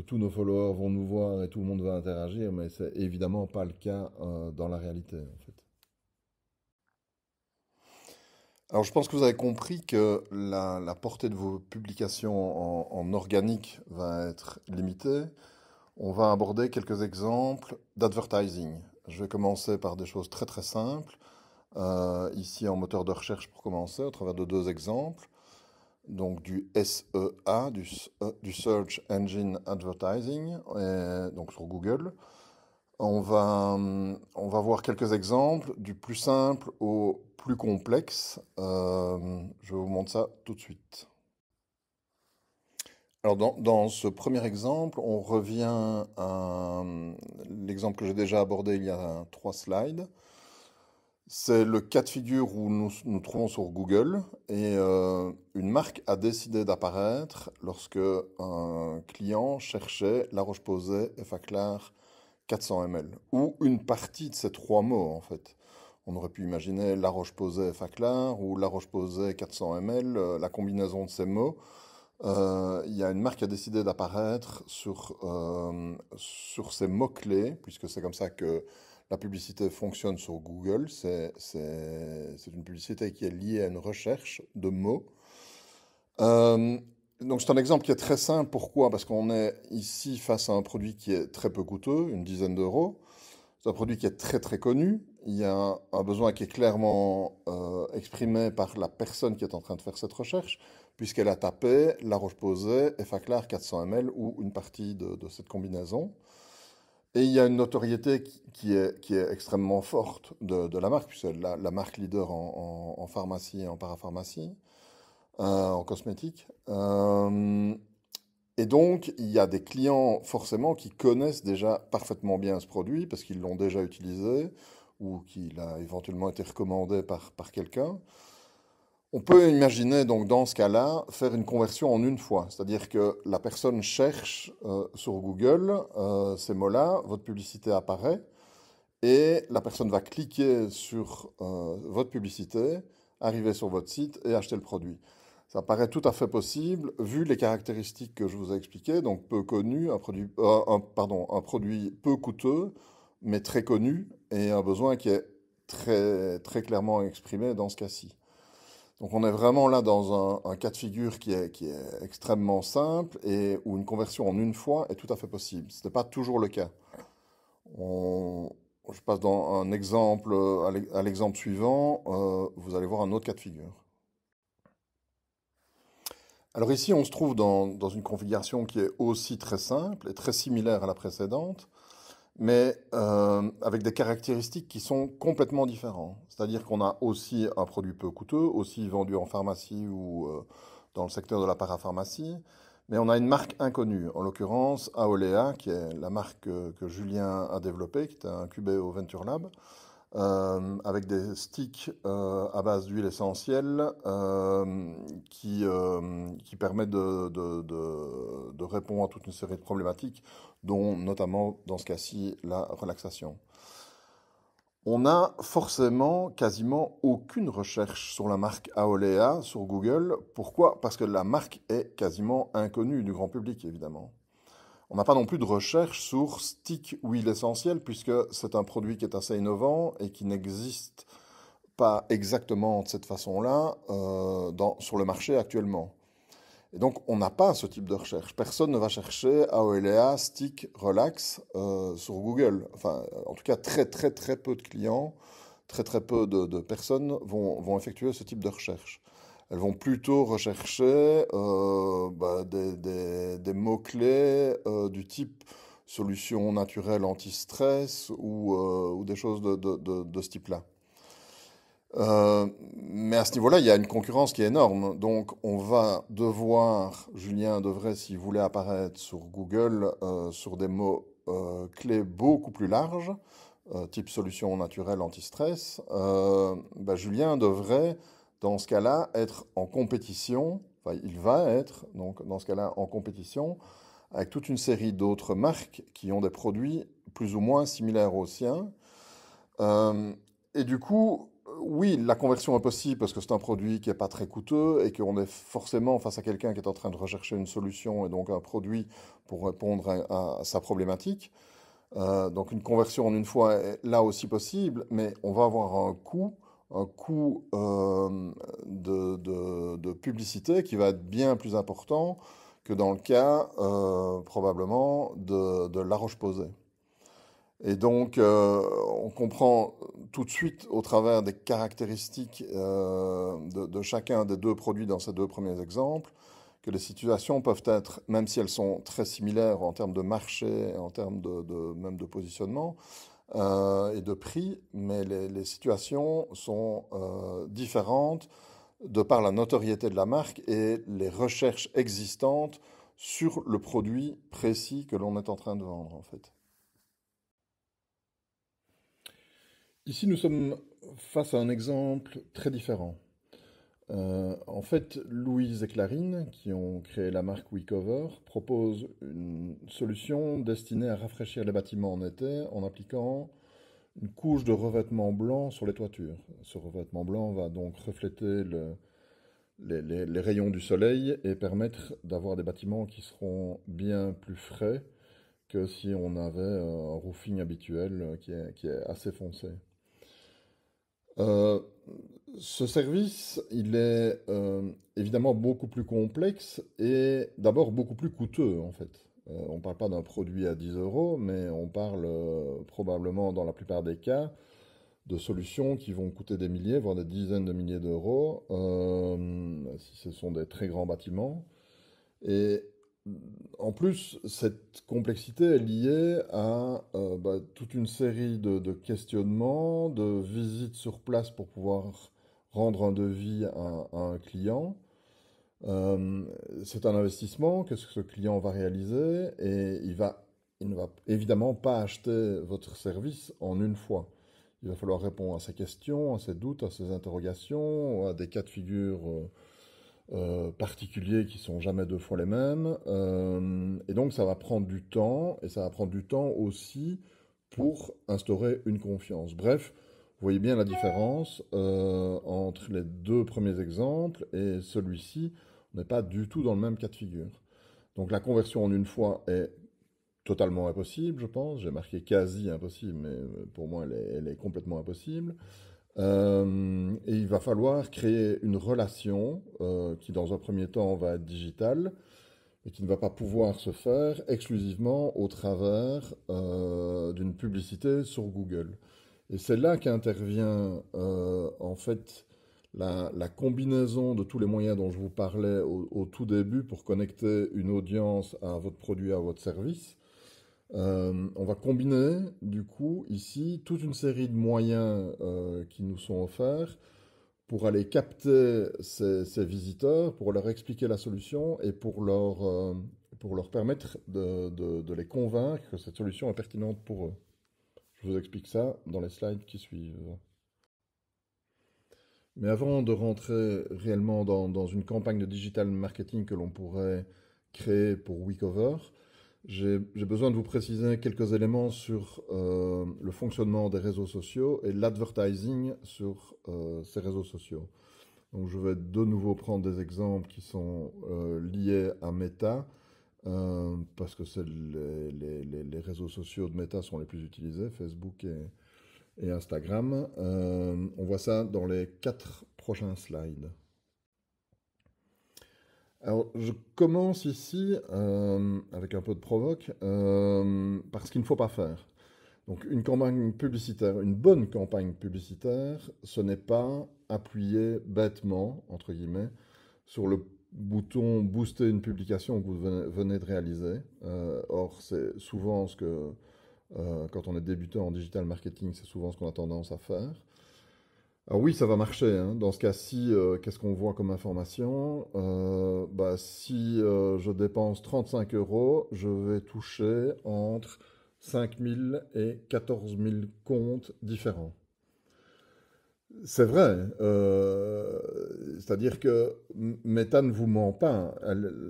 tous nos followers vont nous voir et tout le monde va interagir, mais c'est évidemment pas le cas dans la réalité en fait. Alors je pense que vous avez compris que la portée de vos publications en organique va être limitée. On va aborder quelques exemples d'advertising. Je vais commencer par des choses très très simples. Ici en moteur de recherche pour commencer, au travers de deux exemples. Donc du SEA, du Search Engine Advertising, donc sur Google. On va voir quelques exemples, du plus simple au plus complexe. Je vais vous montrer ça tout de suite. Alors dans ce premier exemple, on revient à l'exemple que j'ai déjà abordé il y a 3 slides. C'est le cas de figure où nous trouvons sur Google et une marque a décidé d'apparaître lorsque un client cherchait La Roche-Posay Effaclar 400 ml, ou une partie de ces trois mots en fait. On aurait pu imaginer La Roche-Posay Effaclar ou La Roche-Posay 400 ml, la combinaison de ces mots. Il y a une marque qui a décidé d'apparaître sur ces mots-clés, puisque c'est comme ça que la publicité fonctionne sur Google. C'est une publicité qui est liée à une recherche de mots. Euh, donc c'est un exemple qui est très simple. Pourquoi? Parce qu'on est ici face à un produit qui est très peu coûteux, une dizaine d'euros. C'est un produit qui est très très connu. Il y a un besoin qui est clairement exprimé par la personne qui est en train de faire cette recherche, puisqu'elle a tapé La Roche-Posay Effaclar 400 ml ou une partie de cette combinaison. Et il y a une notoriété qui est extrêmement forte de la marque, puisque la marque leader en pharmacie et en parapharmacie, en cosmétique. Et donc, il y a des clients forcément qui connaissent déjà parfaitement bien ce produit parce qu'ils l'ont déjà utilisé ou qu'il a éventuellement été recommandé par quelqu'un. On peut imaginer donc dans ce cas-là faire une conversion en une fois, c'est-à-dire que la personne cherche sur Google ces mots-là, votre publicité apparaît et la personne va cliquer sur votre publicité, arriver sur votre site et acheter le produit. Ça paraît tout à fait possible vu les caractéristiques que je vous ai expliquées, donc peu connu, un produit peu coûteux mais très connu et un besoin qui est très, très clairement exprimé dans ce cas-ci. Donc on est vraiment là dans un cas de figure qui est extrêmement simple et où une conversion en une fois est tout à fait possible. Ce n'est pas toujours le cas. On- je passe dans un exemple, à l'exemple suivant, vous allez voir un autre cas de figure. Alors ici, on se trouve dans une configuration qui est aussi très simple et très similaire à la précédente, mais avec des caractéristiques qui sont complètement différentes. C'est-à-dire qu'on a aussi un produit peu coûteux, aussi vendu en pharmacie ou dans le secteur de la parapharmacie, mais on a une marque inconnue, en l'occurrence Aolea, qui est la marque que Julien a développée, qui est incubée au Venture Lab, avec des sticks à base d'huile essentielle qui permettent de répondre à toute une série de problématiques, dont notamment dans ce cas-ci la relaxation. On n'a forcément quasiment aucune recherche sur la marque Aolea sur Google. Pourquoi? Parce que la marque est quasiment inconnue du grand public, évidemment. On n'a pas non plus de recherche sur stick huile essentielle, puisque c'est un produit qui est assez innovant et qui n'existe pas exactement de cette façon-là sur le marché actuellement. Et donc, on n'a pas ce type de recherche. Personne ne va chercher Aolea Stick Relax sur Google. Enfin, en tout cas, très, très, très peu de clients, très, très peu de personnes vont effectuer ce type de recherche. Elles vont plutôt rechercher des mots-clés du type solution naturelle anti-stress ou des choses de ce type-là. Mais à ce niveau-là, il y a une concurrence qui est énorme. Donc, on va devoir, Julien devrait, s'il voulait apparaître sur Google, sur des mots clés beaucoup plus larges, type solution naturelle anti-stress, Julien devrait, dans ce cas-là, être en compétition, enfin, il va être, donc, dans ce cas-là, en compétition avec toute une série d'autres marques qui ont des produits plus ou moins similaires aux siens. Et du coup, oui, la conversion est possible parce que c'est un produit qui n'est pas très coûteux et qu'on est forcément face à quelqu'un qui est en train de rechercher une solution et donc un produit pour répondre à sa problématique. Donc une conversion en une fois est là aussi possible, mais on va avoir un coût de publicité qui va être bien plus important que dans le cas probablement de La Roche-Posay. Et donc, on comprend tout de suite au travers des caractéristiques de chacun des deux produits dans ces deux premiers exemples, que les situations peuvent être, même si elles sont très similaires en termes de marché, en termes même de positionnement et de prix, mais les situations sont différentes de par la notoriété de la marque et les recherches existantes sur le produit précis que l'on est en train de vendre, en fait. Ici, nous sommes face à un exemple très différent. En fait, Louise et Clarine, qui ont créé la marque WeCover, proposent une solution destinée à rafraîchir les bâtiments en été en appliquant une couche de revêtement blanc sur les toitures. Ce revêtement blanc va donc refléter les rayons du soleil et permettre d'avoir des bâtiments qui seront bien plus frais que si on avait un roofing habituel qui est assez foncé. Euh, Ce service, il est évidemment beaucoup plus complexe et d'abord beaucoup plus coûteux en fait. On ne parle pas d'un produit à 10 euros, mais on parle probablement dans la plupart des cas de solutions qui vont coûter des milliers, voire des dizaines de milliers d'euros, si ce sont des très grands bâtiments. Et en plus, cette complexité est liée à toute une série de questionnements, de visites sur place pour pouvoir rendre un devis à un client. Euh, c'est un investissement que ce client va réaliser et il ne va évidemment pas acheter votre service en une fois. il va falloir répondre à ces questions, à ces doutes, à ces interrogations, à des cas de figure particuliers qui sont jamais deux fois les mêmes. Et donc ça va prendre du temps, et ça va prendre du temps aussi pour instaurer une confiance. Bref, vous voyez bien la différence entre les deux premiers exemples et celui-ci. On n'est pas du tout dans le même cas de figure. Donc la conversion en une fois est totalement impossible, je pense. J'ai marqué quasi impossible, mais pour moi, elle est complètement impossible. Et il va falloir créer une relation qui, dans un premier temps, va être digitale, et qui ne va pas pouvoir se faire exclusivement au travers d'une publicité sur Google. Et c'est là qu'intervient en fait la combinaison de tous les moyens dont je vous parlais au tout début pour connecter une audience à votre produit, à votre service. On va combiner, du coup, ici, toute une série de moyens qui nous sont offerts pour aller capter ces visiteurs, pour leur expliquer la solution et pour leur permettre de les convaincre que cette solution est pertinente pour eux. Je vous explique ça dans les slides qui suivent. Mais avant de rentrer réellement dans une campagne de digital marketing que l'on pourrait créer pour WeCover, j'ai besoin de vous préciser quelques éléments sur le fonctionnement des réseaux sociaux et l'advertising sur ces réseaux sociaux. Donc je vais de nouveau prendre des exemples qui sont liés à Meta, parce que les réseaux sociaux de Meta sont les plus utilisés, Facebook et Instagram. On voit ça dans les 4 prochains slides. Alors, je commence ici avec un peu de provoque, parce qu'il ne faut pas faire. Donc, une campagne publicitaire, une bonne campagne publicitaire, ce n'est pas appuyer bêtement, entre guillemets, sur le bouton booster une publication que vous venez de réaliser. Or, c'est souvent ce que, quand on est débutant en digital marketing, c'est souvent ce qu'on a tendance à faire. Alors oui, ça va marcher, hein. Dans ce cas-ci, qu'est-ce qu'on voit comme information? Si je dépense 35 euros, je vais toucher entre 5 000 et 14 000 comptes différents. C'est vrai, c'est-à-dire que Meta ne vous ment pas.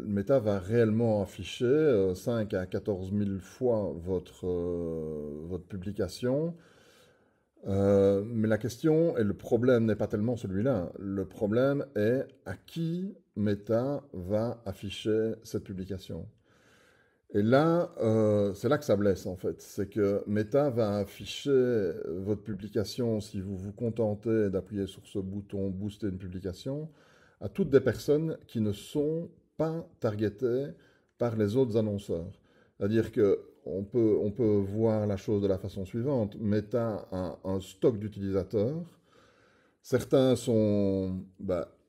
Meta va réellement afficher 5 à 14 000 fois votre publication. Mais la question et le problème n'est pas tellement celui-là. Le problème est à qui Meta va afficher cette publication. Et là, c'est là que ça blesse en fait. C'est que Meta va afficher votre publication, si vous vous contentez d'appuyer sur ce bouton booster une publication, à toutes des personnes qui ne sont pas targetées par les autres annonceurs. C'est-à-dire que on peut voir la chose de la façon suivante. Meta a un stock d'utilisateurs. Certains sont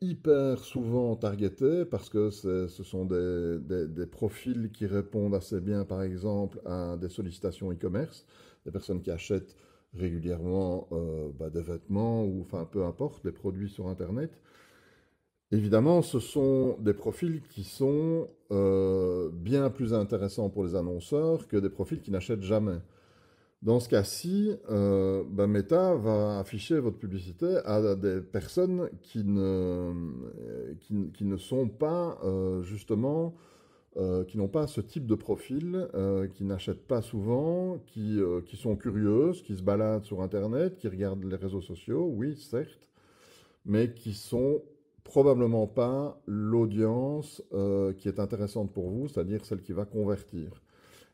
hyper souvent targetés parce que ce sont des profils qui répondent assez bien, par exemple, à des sollicitations e-commerce, des personnes qui achètent régulièrement des vêtements ou, enfin, peu importe, des produits sur Internet. Évidemment, ce sont des profils qui sont bien plus intéressants pour les annonceurs que des profils qui n'achètent jamais. Dans ce cas-ci, Meta va afficher votre publicité à des personnes qui ne sont pas justement, qui n'ont pas ce type de profil, qui n'achètent pas souvent, qui sont curieuses, qui se baladent sur Internet, qui regardent les réseaux sociaux, oui, certes, mais qui sont probablement pas l'audience qui est intéressante pour vous, c'est-à-dire celle qui va convertir.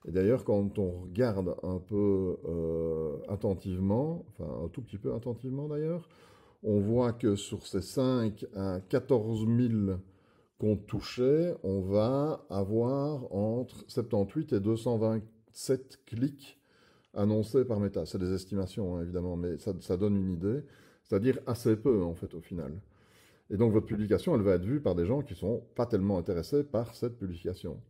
Et d'ailleurs, quand on regarde un peu attentivement, enfin un tout petit peu attentivement d'ailleurs, on voit que sur ces 5 à 14 000 comptes touchés, on va avoir entre 78 et 227 clics annoncés par Meta. C'est des estimations, hein, évidemment, mais ça donne une idée. C'est-à-dire assez peu, en fait, au final. Et donc, votre publication, elle va être vue par des gens qui ne sont pas tellement intéressés par cette publication.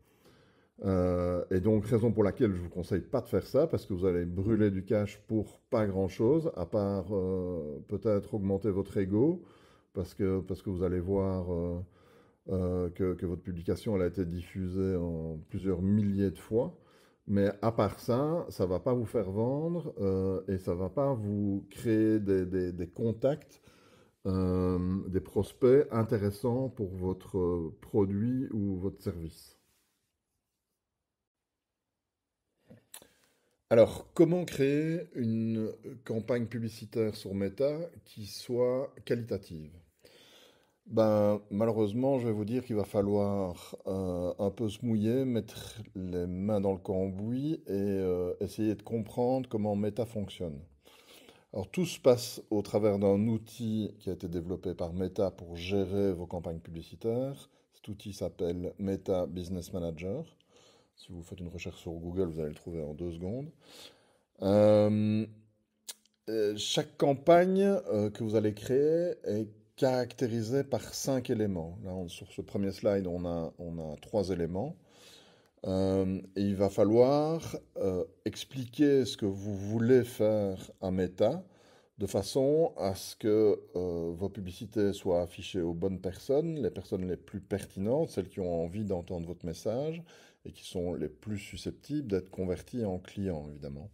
Et donc, raison pour laquelle je ne vous conseille pas de faire ça, parce que vous allez brûler du cash pour pas grand-chose, à part peut-être augmenter votre ego, parce que vous allez voir que votre publication elle a été diffusée en plusieurs milliers de fois. Mais à part ça, ça ne va pas vous faire vendre et ça ne va pas vous créer des contacts, des prospects intéressants pour votre produit ou votre service. Alors, comment créer une campagne publicitaire sur Meta qui soit qualitative? Ben, malheureusement, je vais vous dire qu'il va falloir un peu se mouiller, mettre les mains dans le cambouis et essayer de comprendre comment Meta fonctionne. Alors, tout se passe au travers d'un outil qui a été développé par Meta pour gérer vos campagnes publicitaires. Cet outil s'appelle Meta Business Manager. Si vous faites une recherche sur Google, vous allez le trouver en 2 secondes. Euh, Chaque campagne que vous allez créer est caractérisée par 5 éléments. Là, sur ce premier slide, on a 3 éléments. Et il va falloir expliquer ce que vous voulez faire à Meta de façon à ce que vos publicités soient affichées aux bonnes personnes, les personnes les plus pertinentes, celles qui ont envie d'entendre votre message et qui sont les plus susceptibles d'être converties en clients, évidemment.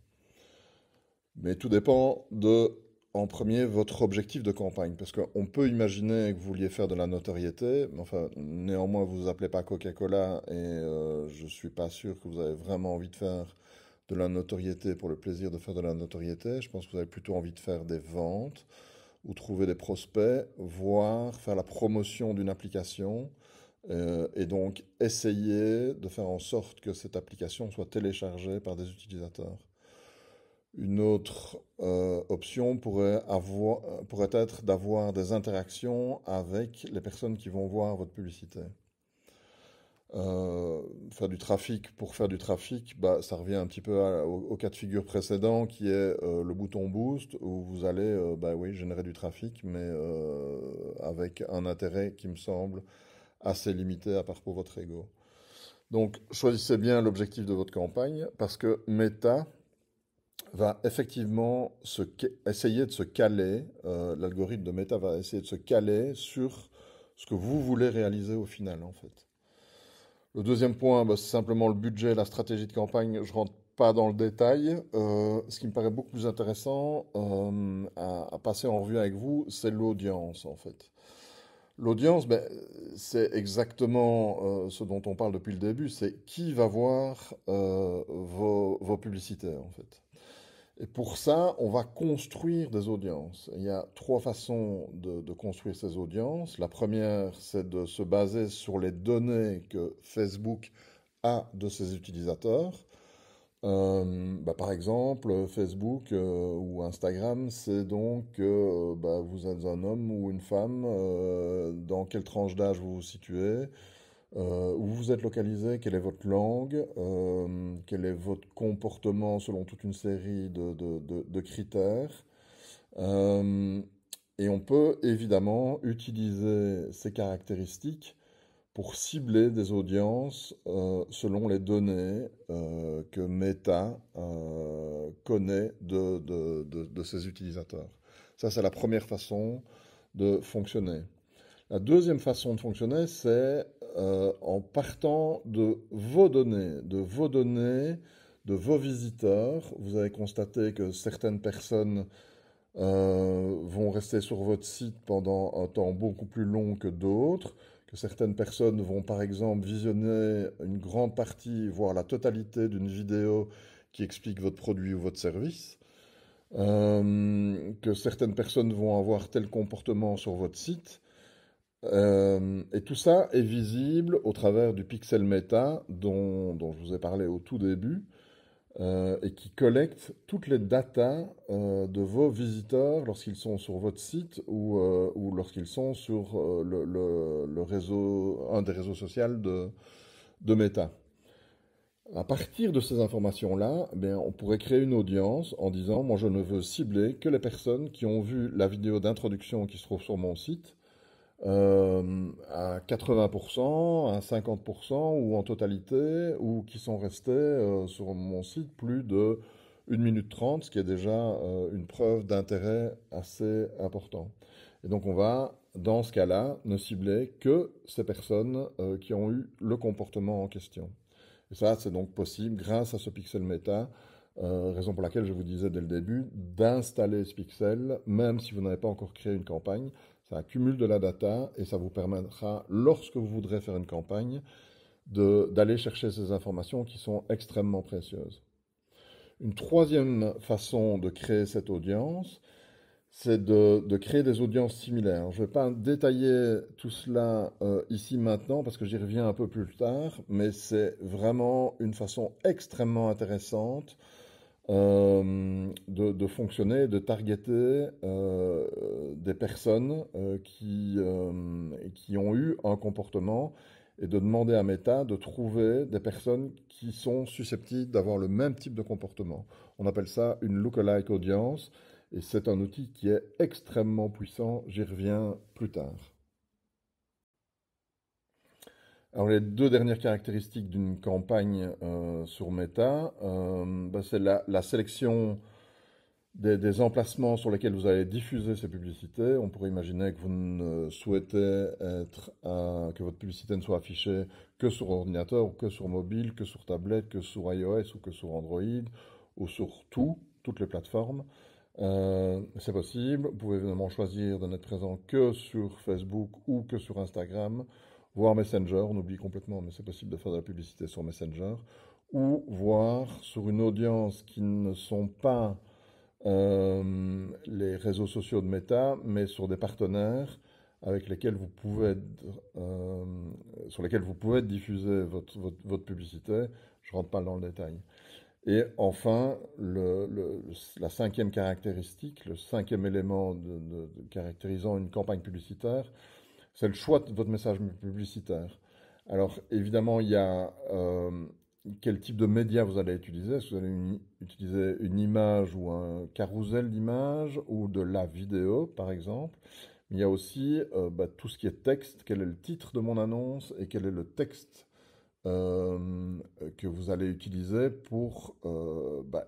Mais tout dépend de, en premier, votre objectif de campagne. Parce qu'on peut imaginer que vous vouliez faire de la notoriété, mais enfin, néanmoins, vous vous appelez pas Coca-Cola et je ne suis pas sûr que vous avez vraiment envie de faire de la notoriété pour le plaisir de faire de la notoriété. Je pense que vous avez plutôt envie de faire des ventes ou trouver des prospects, voire faire la promotion d'une application et donc essayer de faire en sorte que cette application soit téléchargée par des utilisateurs. Une autre option pourrait être d'avoir des interactions avec les personnes qui vont voir votre publicité. Faire du trafic pour faire du trafic, bah, ça revient un petit peu au cas de figure précédent qui est le bouton boost où vous allez bah, oui, générer du trafic, mais avec un intérêt qui me semble assez limité à part pour votre ego. Donc choisissez bien l'objectif de votre campagne parce que Meta va effectivement essayer de se caler, l'algorithme de Meta va essayer de se caler sur ce que vous voulez réaliser au final, en fait. Le deuxième point, bah, c'est simplement le budget, la stratégie de campagne. Je rentre pas dans le détail. Ce qui me paraît beaucoup plus intéressant à passer en revue avec vous, c'est l'audience, en fait. L'audience, ben, c'est exactement ce dont on parle depuis le début, c'est qui va voir vos publicités, en fait. Et pour ça, on va construire des audiences. Il y a 3 façons de construire ces audiences. La première, c'est de se baser sur les données que Facebook a de ses utilisateurs. Bah, par exemple, Facebook ou Instagram, c'est donc bah, vous êtes un homme ou une femme, dans quelle tranche d'âge vous vous situez, où vous êtes localisé, quelle est votre langue, quel est votre comportement selon toute une série de critères. Euh, et on peut évidemment utiliser ces caractéristiques pour cibler des audiences selon les données que Meta connaît de ses utilisateurs. Ça, c'est la première façon de fonctionner. La deuxième façon de fonctionner, c'est en partant de vos données, de vos visiteurs. Vous avez constaté que certaines personnes vont rester sur votre site pendant un temps beaucoup plus long que d'autres, que certaines personnes vont par exemple visionner une grande partie, voire la totalité d'une vidéo qui explique votre produit ou votre service, que certaines personnes vont avoir tel comportement sur votre site. Et tout ça est visible au travers du pixel Meta dont je vous ai parlé au tout début et qui collecte toutes les datas de vos visiteurs lorsqu'ils sont sur votre site ou lorsqu'ils sont sur le réseau, un des réseaux sociaux de Meta. À partir de ces informations-là, eh bien, on pourrait créer une audience en disant, moi je ne veux cibler que les personnes qui ont vu la vidéo d'introduction qui se trouve sur mon site à 80%, à 50% ou en totalité, ou qui sont restés sur mon site plus de 1 minute 30, ce qui est déjà une preuve d'intérêt assez important. Et donc on va, dans ce cas-là, ne cibler que ces personnes qui ont eu le comportement en question. Et ça, c'est donc possible grâce à ce pixel méta, raison pour laquelle je vous disais dès le début d'installer ce pixel, même si vous n'avez pas encore créé une campagne. Ça accumule de la data et ça vous permettra, lorsque vous voudrez faire une campagne, d'aller chercher ces informations qui sont extrêmement précieuses. Une troisième façon de créer cette audience, c'est de créer des audiences similaires. Je ne vais pas détailler tout cela ici maintenant parce que j'y reviens un peu plus tard, mais c'est vraiment une façon extrêmement intéressante de fonctionner, de targeter des personnes qui ont eu un comportement et de demander à Meta de trouver des personnes qui sont susceptibles d'avoir le même type de comportement. On appelle ça une lookalike audience et c'est un outil qui est extrêmement puissant. J'y reviens plus tard. Alors les deux dernières caractéristiques d'une campagne sur Meta, c'est la sélection des emplacements sur lesquels vous allez diffuser ces publicités. On pourrait imaginer que vous ne souhaitez que votre publicité ne soit affichée que sur ordinateur, ou que sur mobile, que sur tablette, que sur iOS ou que sur Android, ou sur toutes les plateformes. C'est possible. Vous pouvez évidemment choisir de n'être présent que sur Facebook ou que sur Instagram, voire Messenger. On oublie complètement, mais c'est possible de faire de la publicité sur Messenger, ou voir sur une audience qui ne sont pas les réseaux sociaux de Meta, mais sur des partenaires avec lesquels vous pouvez sur lesquels vous pouvez diffuser votre publicité. Je ne rentre pas dans le détail. Et enfin, la cinquième caractéristique, le cinquième élément caractérisant une campagne publicitaire, c'est le choix de votre message publicitaire. Alors évidemment, il y a quel type de média vous allez utiliser. Est-ce que vous allez utiliser une image ou un carrousel d'images ou de la vidéo, par exemple. Il y a aussi tout ce qui est texte, quel est le titre de mon annonce et quel est le texte que vous allez utiliser pour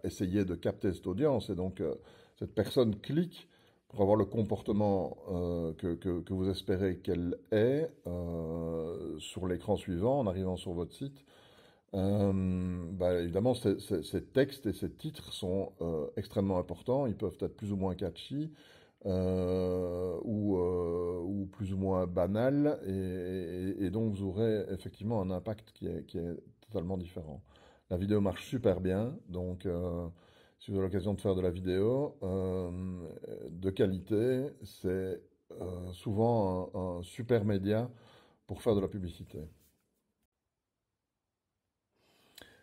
essayer de capter cette audience. Et donc, cette personne clique pour avoir le comportement que vous espérez qu'elle ait sur l'écran suivant en arrivant sur votre site. Évidemment, ces textes et ces titres sont extrêmement importants. Ils peuvent être plus ou moins catchy ou plus ou moins banal. Et donc, vous aurez effectivement un impact qui est totalement différent. La vidéo marche super bien. Donc, si vous avez l'occasion de faire de la vidéo de qualité, c'est souvent un super média pour faire de la publicité.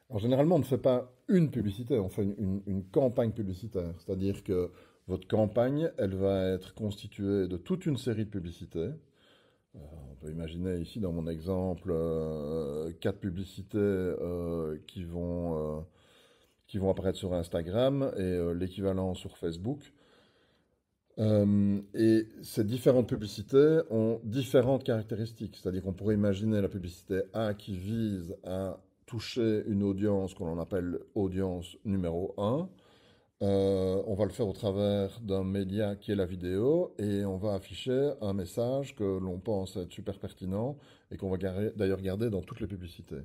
Alors, généralement, on ne fait pas une publicité, on fait une campagne publicitaire. C'est-à-dire que votre campagne, elle va être constituée de toute une série de publicités. On peut imaginer ici, dans mon exemple, 4 publicités qui vont apparaître sur Instagram et l'équivalent sur Facebook. Et ces différentes publicités ont différentes caractéristiques. C'est-à-dire qu'on pourrait imaginer la publicité A qui vise à toucher une audience qu'on appelle audience numéro 1. On va le faire au travers d'un média qui est la vidéo et on va afficher un message que l'on pense être super pertinent et qu'on va d'ailleurs garder dans toutes les publicités.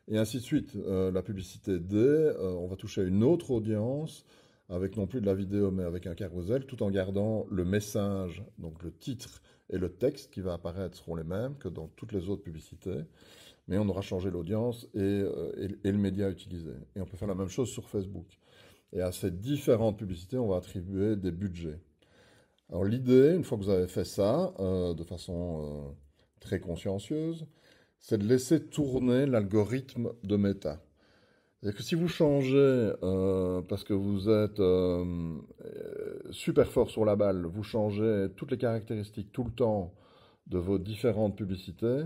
Et ainsi de suite. La publicité D, on va toucher une autre audience avec non plus de la vidéo mais avec un carrousel tout en gardant le message, donc le titre et le texte qui va apparaître seront les mêmes que dans toutes les autres publicités. Mais on aura changé l'audience et le média utilisé. Et on peut faire la même chose sur Facebook. Et à ces différentes publicités, on va attribuer des budgets. Alors l'idée, une fois que vous avez fait ça, de façon très consciencieuse, c'est de laisser tourner l'algorithme de Meta. C'est-à-dire que si vous changez, parce que vous êtes super fort sur la balle, vous changez toutes les caractéristiques tout le temps de vos différentes publicités,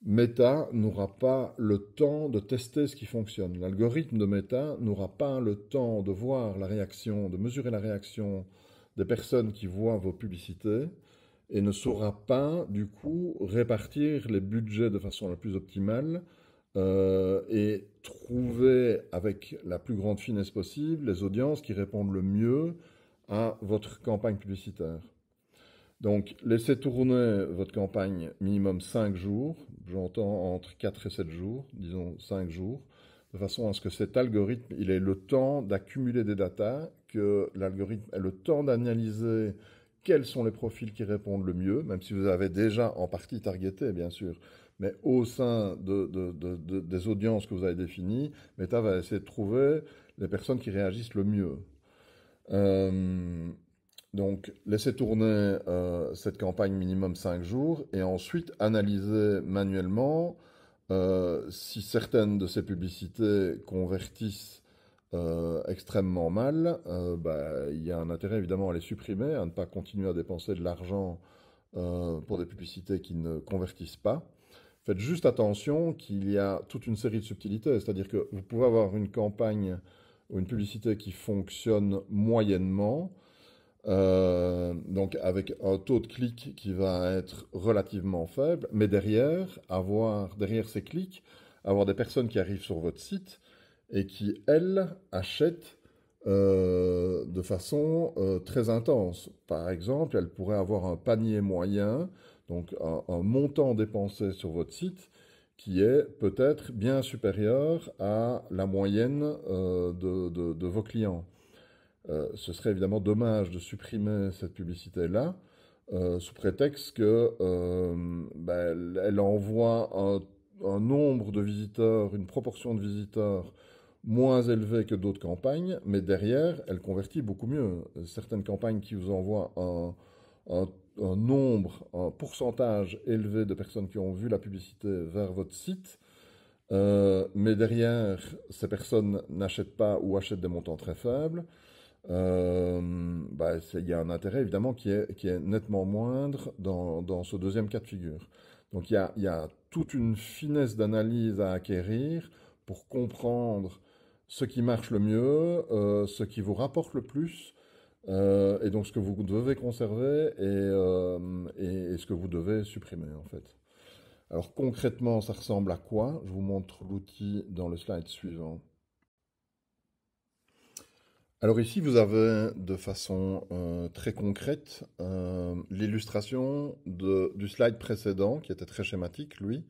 Meta n'aura pas le temps de tester ce qui fonctionne. L'algorithme de Meta n'aura pas le temps de voir la réaction, de mesurer la réaction des personnes qui voient vos publicités et ne saura pas, du coup, répartir les budgets de façon la plus optimale et trouver avec la plus grande finesse possible les audiences qui répondent le mieux à votre campagne publicitaire. Donc, laissez tourner votre campagne minimum 5 jours, j'entends entre 4 et 7 jours, disons 5 jours, de façon à ce que cet algorithme, il ait le temps d'accumuler des datas, que l'algorithme ait le temps d'analyser quels sont les profils qui répondent le mieux, même si vous avez déjà en partie targeté, bien sûr, mais au sein des audiences que vous avez définies, Meta va essayer de trouver les personnes qui réagissent le mieux. Donc, laissez tourner cette campagne minimum 5 jours et ensuite analyser manuellement si certaines de ces publicités convertissent extrêmement mal. Il y a un intérêt évidemment à les supprimer, à ne pas continuer à dépenser de l'argent pour des publicités qui ne convertissent pas. Faites juste attention qu'il y a toute une série de subtilités, c'est-à-dire que vous pouvez avoir une campagne ou une publicité qui fonctionne moyennement, donc avec un taux de clic qui va être relativement faible, mais derrière ces clics, avoir des personnes qui arrivent sur votre site et qui, elles, achètent de façon très intense. Par exemple, elles pourraient avoir un panier moyen, donc un montant dépensé sur votre site qui est peut-être bien supérieur à la moyenne de vos clients. Ce serait évidemment dommage de supprimer cette publicité-là sous prétexte que elle envoie un nombre de visiteurs, une proportion de visiteurs moins élevée que d'autres campagnes, mais derrière, elle convertit beaucoup mieux. Certaines campagnes qui vous envoient un nombre, un pourcentage élevé de personnes qui ont vu la publicité vers votre site, mais derrière, ces personnes n'achètent pas ou achètent des montants très faibles. Il y a un intérêt évidemment qui est nettement moindre dans ce deuxième cas de figure. Donc il y a toute une finesse d'analyse à acquérir pour comprendre ce qui marche le mieux, ce qui vous rapporte le plus, et donc ce que vous devez conserver et ce que vous devez supprimer en fait. Alors concrètement, ça ressemble à quoi? Je vous montre l'outil dans le slide suivant. Alors ici, vous avez de façon très concrète l'illustration du slide précédent, qui était très schématique, lui.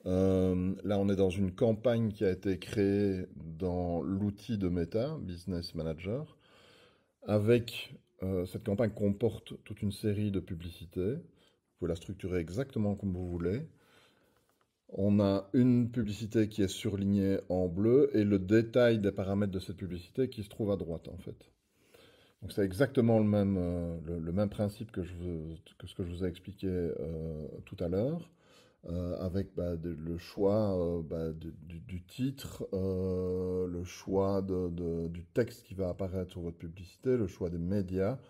Là, on est dans une campagne qui a été créée dans l'outil de Meta, Business Manager, avec cette campagne comporte toute une série de publicités. Vous pouvez la structurer exactement comme vous voulez. On a une publicité qui est surlignée en bleu et le détail des paramètres de cette publicité qui se trouve à droite en fait. Donc c'est exactement le même principe que ce que je vous ai expliqué tout à l'heure, avec le choix du titre, le choix du texte qui va apparaître sur votre publicité, le choix des médias.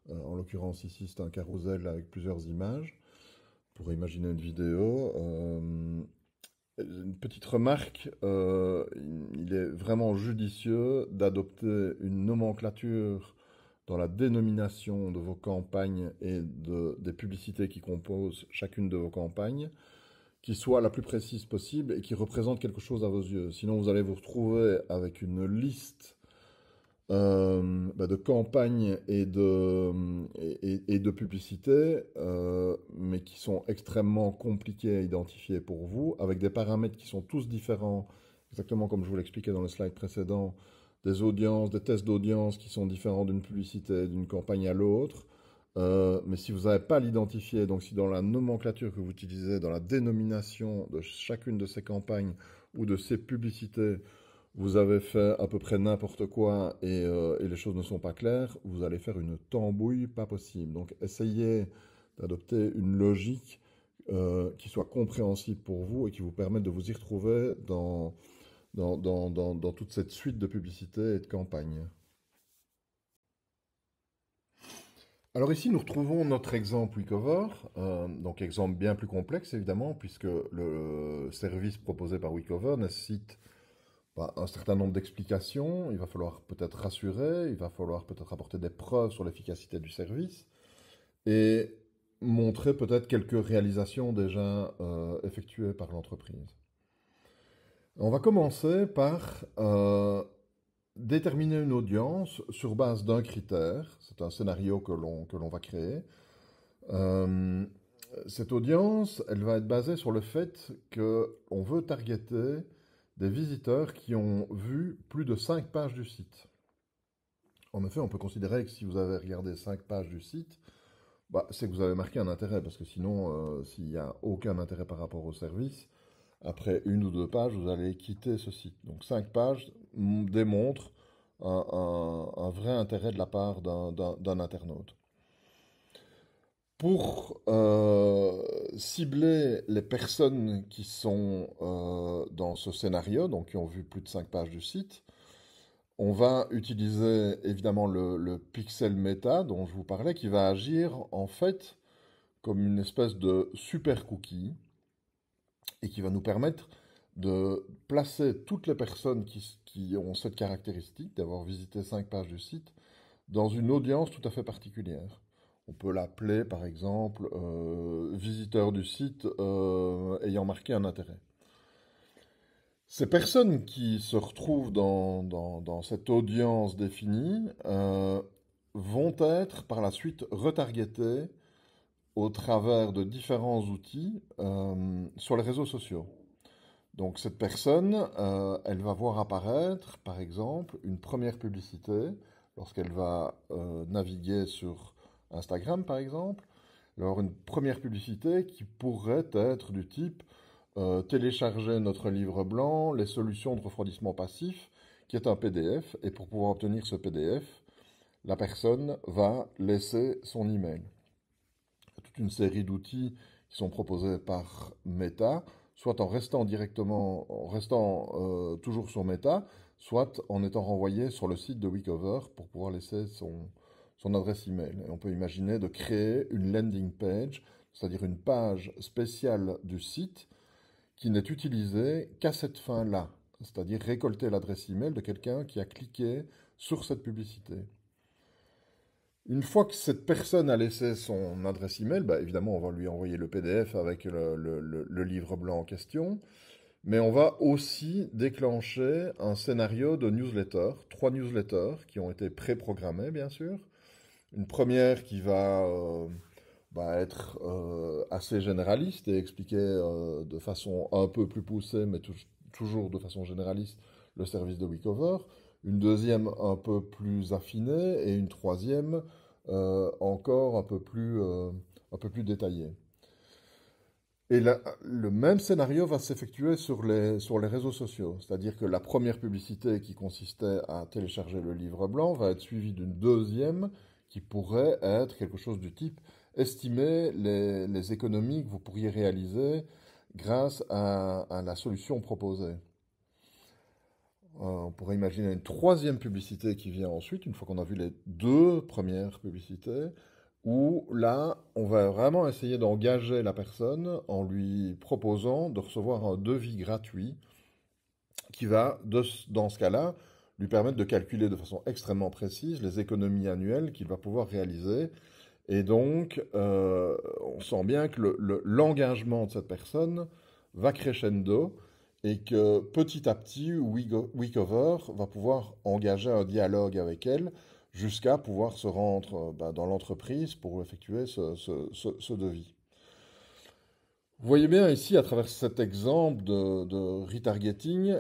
En l'occurrence ici c'est un carrousel avec plusieurs images. Pour imaginer une vidéo. Une petite remarque, il est vraiment judicieux d'adopter une nomenclature dans la dénomination de vos campagnes et des publicités qui composent chacune de vos campagnes, qui soit la plus précise possible et qui représente quelque chose à vos yeux. Sinon, vous allez vous retrouver avec une liste de campagnes et de publicités, mais qui sont extrêmement compliquées à identifier pour vous, avec des paramètres qui sont tous différents, exactement comme je vous l'expliquais dans le slide précédent, des audiences, des tests d'audience qui sont différents d'une publicité, d'une campagne à l'autre. Mais si vous n'avez pas l'identifié, donc si dans la nomenclature que vous utilisez, dans la dénomination de chacune de ces campagnes ou de ces publicités, vous avez fait à peu près n'importe quoi et les choses ne sont pas claires, vous allez faire une tambouille pas possible. Donc essayez d'adopter une logique qui soit compréhensible pour vous et qui vous permette de vous y retrouver dans toute cette suite de publicités et de campagnes. Alors ici, nous retrouvons notre exemple WeCover, donc exemple bien plus complexe évidemment, puisque le service proposé par WeCover nécessite un certain nombre d'explications, il va falloir peut-être rassurer, il va falloir peut-être apporter des preuves sur l'efficacité du service et montrer peut-être quelques réalisations déjà effectuées par l'entreprise. On va commencer par déterminer une audience sur base d'un critère, c'est un scénario que l'on va créer. Euh, Cette audience, elle va être basée sur le fait qu'on veut targeter des visiteurs qui ont vu plus de 5 pages du site. En effet, on peut considérer que si vous avez regardé 5 pages du site, bah, c'est que vous avez marqué un intérêt, parce que sinon, s'il n'y a aucun intérêt par rapport au service, après une ou deux pages, vous allez quitter ce site. Donc 5 pages démontrent un vrai intérêt de la part d'un internaute. Pour cibler les personnes qui sont dans ce scénario, donc qui ont vu plus de 5 pages du site, on va utiliser évidemment le pixel méta dont je vous parlais, qui va agir en fait comme une espèce de super cookie et qui va nous permettre de placer toutes les personnes qui ont cette caractéristique d'avoir visité 5 pages du site dans une audience tout à fait particulière. On peut l'appeler par exemple visiteur du site ayant marqué un intérêt. Ces personnes qui se retrouvent dans cette audience définie vont être par la suite retargetées au travers de différents outils sur les réseaux sociaux. Donc cette personne, elle va voir apparaître, par exemple, une première publicité lorsqu'elle va naviguer sur Instagram, par exemple. Alors une première publicité qui pourrait être du type télécharger notre livre blanc, les solutions de refroidissement passif, qui est un PDF. Et pour pouvoir obtenir ce PDF, la personne va laisser son email. Il y a toute une série d'outils qui sont proposés par Meta, soit en restant directement, en restant toujours sur Meta, soit en étant renvoyé sur le site de Weekover pour pouvoir laisser son adresse email. Et on peut imaginer de créer une landing page, c'est-à-dire une page spéciale du site qui n'est utilisée qu'à cette fin-là, c'est-à-dire récolter l'adresse email de quelqu'un qui a cliqué sur cette publicité. Une fois que cette personne a laissé son adresse email, bah évidemment, on va lui envoyer le PDF avec le livre blanc en question, mais on va aussi déclencher un scénario de newsletter, 3 newsletters qui ont été pré-programmés, bien sûr. Une première qui va être assez généraliste et expliquer de façon un peu plus poussée, mais toujours de façon généraliste, le service de Weekover. Une deuxième un peu plus affinée et une troisième encore un peu plus détaillée. Et là, le même scénario va s'effectuer sur les réseaux sociaux. C'est-à-dire que la première publicité qui consistait à télécharger le livre blanc va être suivie d'une deuxième qui pourrait être quelque chose du type estimer les économies que vous pourriez réaliser grâce à la solution proposée. On pourrait imaginer une troisième publicité qui vient ensuite, une fois qu'on a vu les deux premières publicités, où là, on va vraiment essayer d'engager la personne en lui proposant de recevoir un devis gratuit qui va, dans ce cas-là, lui permettre de calculer de façon extrêmement précise les économies annuelles qu'il va pouvoir réaliser. Et donc, on sent bien que l'engagement de cette personne va crescendo et que petit à petit, Weekover va pouvoir engager un dialogue avec elle jusqu'à pouvoir se rendre dans l'entreprise pour effectuer ce devis. Vous voyez bien ici, à travers cet exemple de retargeting,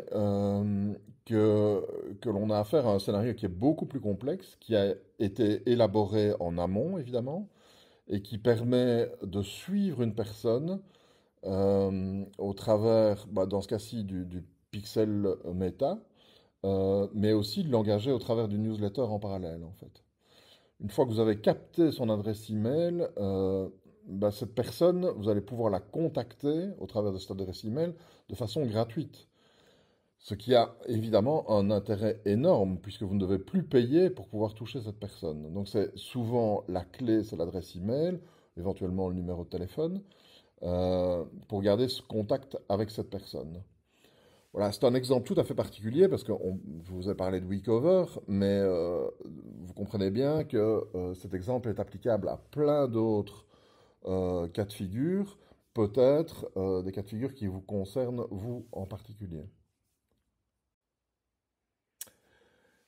que l'on a affaire à un scénario qui est beaucoup plus complexe, qui a été élaboré en amont, évidemment, et qui permet de suivre une personne au travers, dans ce cas-ci, du pixel méta, mais aussi de l'engager au travers d'une newsletter en parallèle, en fait. Une fois que vous avez capté son adresse email, cette personne, vous allez pouvoir la contacter au travers de cette adresse email de façon gratuite. Ce qui a évidemment un intérêt énorme puisque vous ne devez plus payer pour pouvoir toucher cette personne. Donc c'est souvent la clé, c'est l'adresse email, éventuellement le numéro de téléphone, pour garder ce contact avec cette personne. Voilà, c'est un exemple tout à fait particulier parce que je vous ai parlé de Weekover, mais vous comprenez bien que cet exemple est applicable à plein d'autres cas de figure, peut-être des cas de figure qui vous concernent vous en particulier.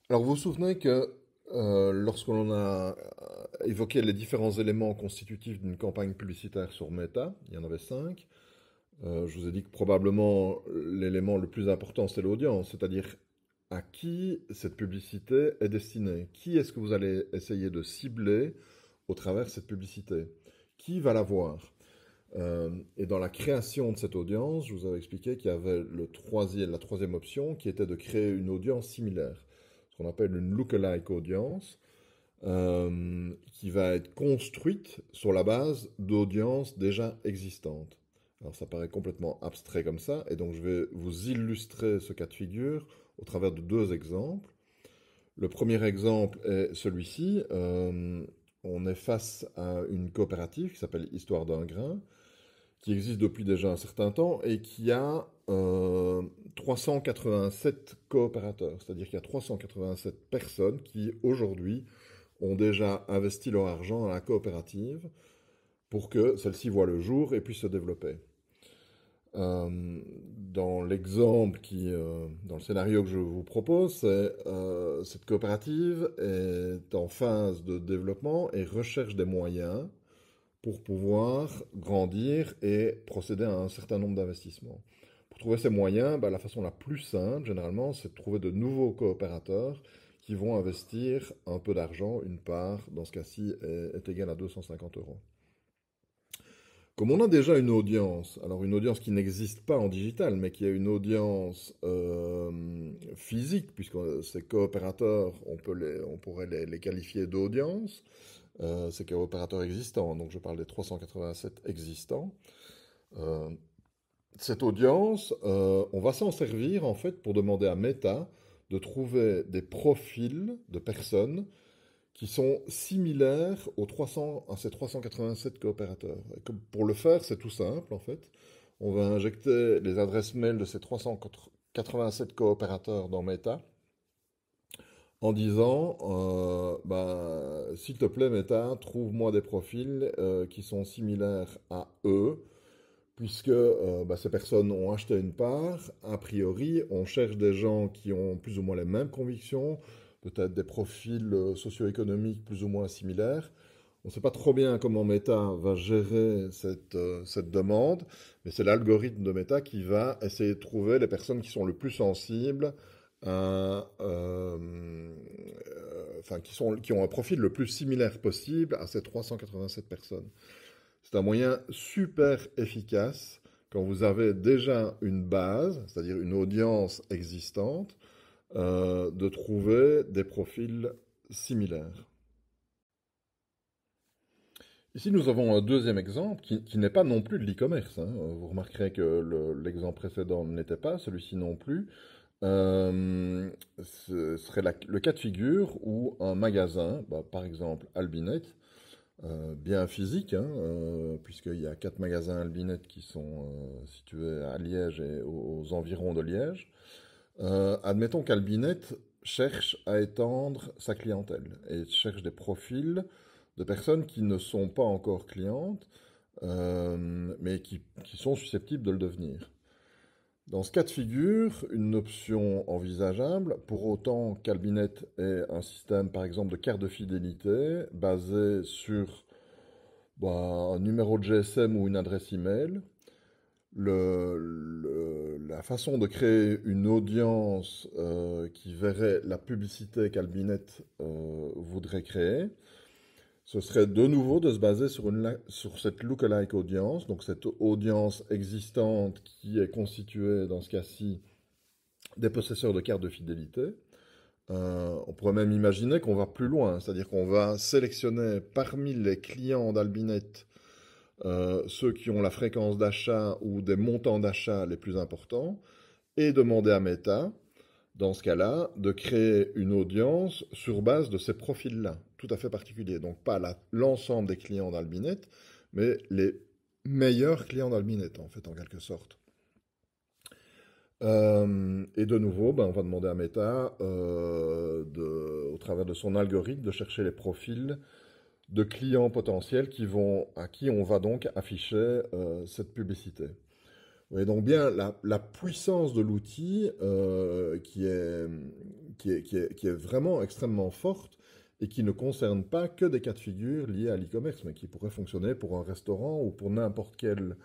Alors vous vous souvenez que lorsque l'on a évoqué les différents éléments constitutifs d'une campagne publicitaire sur Meta. Il y en avait 5. Je vous ai dit que probablement l'élément le plus important, c'est l'audience, c'est-à-dire à qui cette publicité est destinée. Qui est-ce que vous allez essayer de cibler au travers de cette publicité? Qui va la voir? Et dans la création de cette audience, je vous avais expliqué qu'il y avait la troisième option qui était de créer une audience similaire, ce qu'on appelle une lookalike audience, qui va être construite sur la base d'audiences déjà existantes. Alors ça paraît complètement abstrait comme ça, et donc je vais vous illustrer ce cas de figure au travers de 2 exemples. Le premier exemple est celui-ci. On est face à une coopérative qui s'appelle Histoire d'un grain, qui existe depuis déjà un certain temps et qui a 387 coopérateurs. C'est-à-dire qu'il y a 387 personnes qui, aujourd'hui, ont déjà investi leur argent dans la coopérative pour que celle-ci voie le jour et puisse se développer. Dans l'exemple dans le scénario que je vous propose, cette coopérative est en phase de développement et recherche des moyens pour pouvoir grandir et procéder à un certain nombre d'investissements. Pour trouver ces moyens, la façon la plus simple, généralement, c'est de trouver de nouveaux coopérateurs qui vont investir un peu d'argent. Une part, dans ce cas-ci, est égale à 250 euros. Comme on a déjà une audience, alors une audience qui n'existe pas en digital, mais qui a une audience physique, puisque ces coopérateurs, on pourrait les qualifier d'audience, ces coopérateurs existants, donc je parle des 387 existants. Cette audience, on va s'en servir en fait pour demander à Meta de trouver des profils de personnes qui sont similaires à ces 387 coopérateurs. Et pour le faire, c'est tout simple en fait. On va injecter les adresses mail de ces 387 coopérateurs dans Meta en disant s'il te plaît Meta, trouve-moi des profils qui sont similaires à eux, puisque ces personnes ont acheté une part. A priori, on cherche des gens qui ont plus ou moins les mêmes convictions, peut-être des profils socio-économiques plus ou moins similaires. On ne sait pas trop bien comment Meta va gérer cette demande, mais c'est l'algorithme de Meta qui va essayer de trouver les personnes qui sont le plus sensibles qui ont un profil le plus similaire possible à ces 387 personnes. C'est un moyen super efficace quand vous avez déjà une base, c'est-à-dire une audience existante, de trouver des profils similaires. Ici, nous avons un deuxième exemple qui n'est pas non plus de l'e-commerce. Vous remarquerez que l'exemple précédent n'était pas, celui-ci non plus. Ce serait le cas de figure où un magasin, par exemple Albinet, bien physique, puisqu'il y a 4 magasins Albinet qui sont situés à Liège et aux environs de Liège. Admettons qu'Albinet cherche à étendre sa clientèle et cherche des profils de personnes qui ne sont pas encore clientes, mais qui sont susceptibles de le devenir. Dans ce cas de figure, une option envisageable, pour autant qu'Albinet ait un système, par exemple, de carte de fidélité basé sur un numéro de GSM ou une adresse email, la façon de créer une audience qui verrait la publicité qu'Albinet voudrait créer, ce serait de nouveau de se baser sur cette lookalike audience, donc cette audience existante qui est constituée, dans ce cas-ci, des possesseurs de cartes de fidélité. On pourrait même imaginer qu'on va plus loin, c'est-à-dire qu'on va sélectionner parmi les clients d'Albinet ceux qui ont la fréquence d'achat ou des montants d'achat les plus importants, et demander à Meta, dans ce cas-là, de créer une audience sur base de ces profils-là, tout à fait particuliers. Donc pas l'ensemble des clients d'Albinet, mais les meilleurs clients d'Albinet, en fait, en quelque sorte. Et de nouveau, on va demander à Meta, au travers de son algorithme, de chercher les profils de clients potentiels à qui on va donc afficher cette publicité. Vous voyez donc bien la puissance de l'outil qui est vraiment extrêmement forte et qui ne concerne pas que des cas de figure liés à l'e-commerce, mais qui pourrait fonctionner pour un restaurant ou pour n'importe quel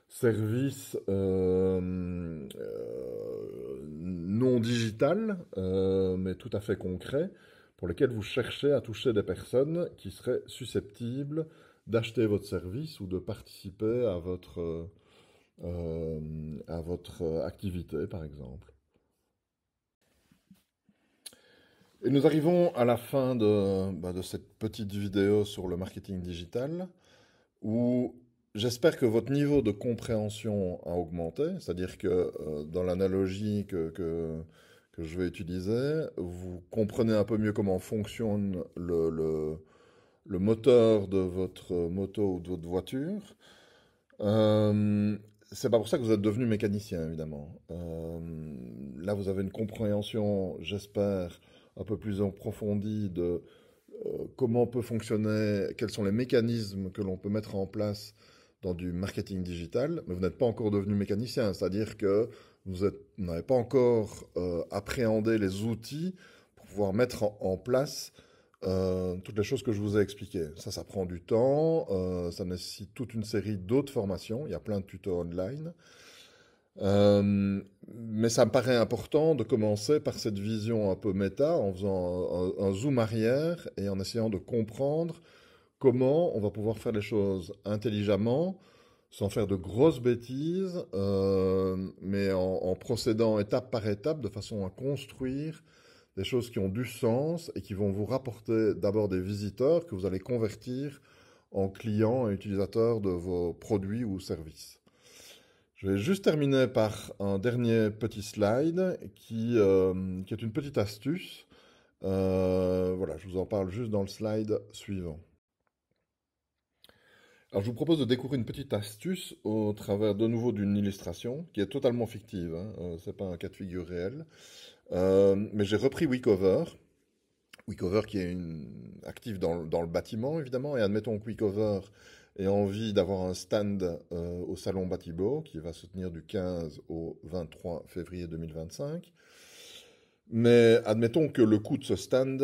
service non digital, mais tout à fait concret, pour lesquels vous cherchez à toucher des personnes qui seraient susceptibles d'acheter votre service ou de participer à votre activité, par exemple. Et nous arrivons à la fin de cette petite vidéo sur le marketing digital, où j'espère que votre niveau de compréhension a augmenté, c'est-à-dire que dans l'analogie que je vais utiliser, vous comprenez un peu mieux comment fonctionne le moteur de votre moto ou de votre voiture. C'est pas pour ça que vous êtes devenu mécanicien, évidemment. Là, vous avez une compréhension, j'espère, un peu plus approfondie de comment peut fonctionner, quels sont les mécanismes que l'on peut mettre en place dans du marketing digital, mais vous n'êtes pas encore devenu mécanicien, c'est-à-dire que vous n'avez pas encore appréhendé les outils pour pouvoir mettre en place toutes les choses que je vous ai expliquées. Ça prend du temps, ça nécessite toute une série d'autres formations, il y a plein de tutos online. Mais ça me paraît important de commencer par cette vision un peu méta, en faisant un zoom arrière et en essayant de comprendre comment on va pouvoir faire les choses intelligemment, sans faire de grosses bêtises, mais en procédant étape par étape de façon à construire des choses qui ont du sens et qui vont vous rapporter d'abord des visiteurs que vous allez convertir en clients et utilisateurs de vos produits ou services. Je vais juste terminer par un dernier petit slide qui est une petite astuce. Voilà, je vous en parle juste dans le slide suivant. Alors, je vous propose de découvrir une petite astuce au travers de nouveau d'une illustration qui est totalement fictive, hein, c'est pas un cas de figure réel. Mais j'ai repris WeCover. WeCover qui est actif dans le bâtiment, évidemment, et admettons que WeCover ait envie d'avoir un stand au Salon Batibo, qui va se tenir du 15 au 23 février 2025. Mais admettons que le coût de ce stand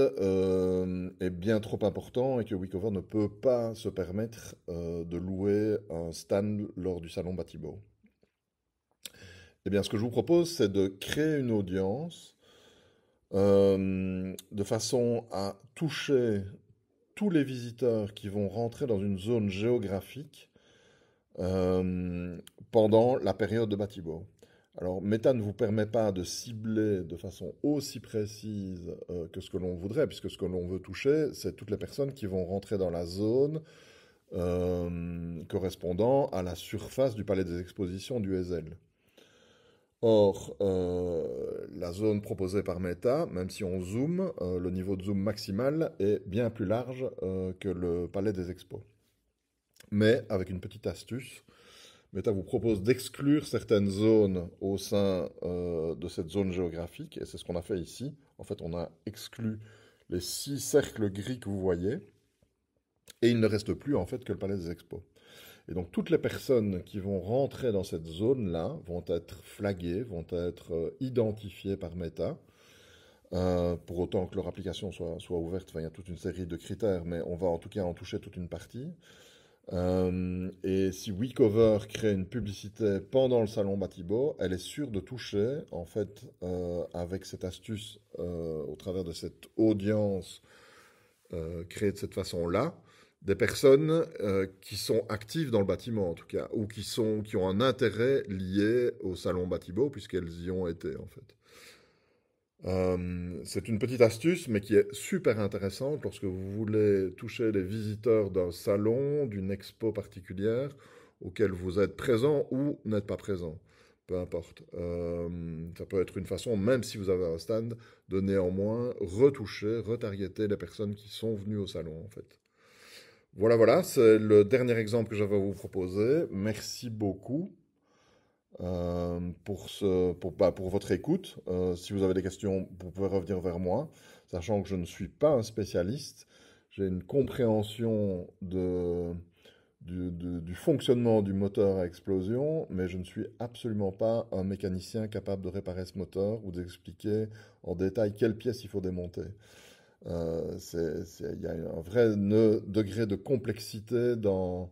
est bien trop important et que WeCover ne peut pas se permettre de louer un stand lors du Salon Batibo. Eh bien, ce que je vous propose, c'est de créer une audience de façon à toucher tous les visiteurs qui vont rentrer dans une zone géographique pendant la période de Batibo. Alors, Meta ne vous permet pas de cibler de façon aussi précise que ce que l'on voudrait, puisque ce que l'on veut toucher, c'est toutes les personnes qui vont rentrer dans la zone correspondant à la surface du Palais des Expositions du Heysel. Or, la zone proposée par Meta, même si on zoome, le niveau de zoom maximal est bien plus large que le Palais des Expos. Mais avec une petite astuce, Meta vous propose d'exclure certaines zones au sein de cette zone géographique, et c'est ce qu'on a fait ici. En fait, on a exclu les 6 cercles gris que vous voyez, et il ne reste plus en fait que le Palais des Expos. Et donc toutes les personnes qui vont rentrer dans cette zone-là vont être flaguées, vont être identifiées par Meta, pour autant que leur application soit ouverte. Enfin, il y a toute une série de critères, mais on va en tout cas en toucher toute une partie. Et si WeCover crée une publicité pendant le salon Batibo, elle est sûre de toucher, en fait, avec cette astuce, au travers de cette audience créée de cette façon-là, des personnes qui sont actives dans le bâtiment, en tout cas, ou qui ont un intérêt lié au salon Batibo, puisqu'elles y ont été, en fait. C'est une petite astuce, mais qui est super intéressante lorsque vous voulez toucher les visiteurs d'un salon, d'une expo particulière, auquel vous êtes présent ou n'êtes pas présent. Peu importe. Ça peut être une façon, même si vous avez un stand, de néanmoins retoucher, retargeter les personnes qui sont venues au salon, en fait. Voilà, c'est le dernier exemple que j'avais à vous proposer. Merci beaucoup pour votre écoute. Si vous avez des questions, vous pouvez revenir vers moi, sachant que je ne suis pas un spécialiste. J'ai une compréhension du fonctionnement du moteur à explosion, mais je ne suis absolument pas un mécanicien capable de réparer ce moteur ou d'expliquer en détail quelles pièces il faut démonter. Il y a un vrai degré de complexité dans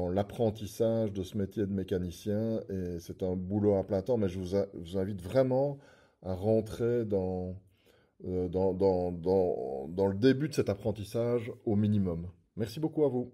l'apprentissage de ce métier de mécanicien et c'est un boulot à plein temps, mais je vous invite vraiment à rentrer dans le début de cet apprentissage au minimum. Merci beaucoup à vous.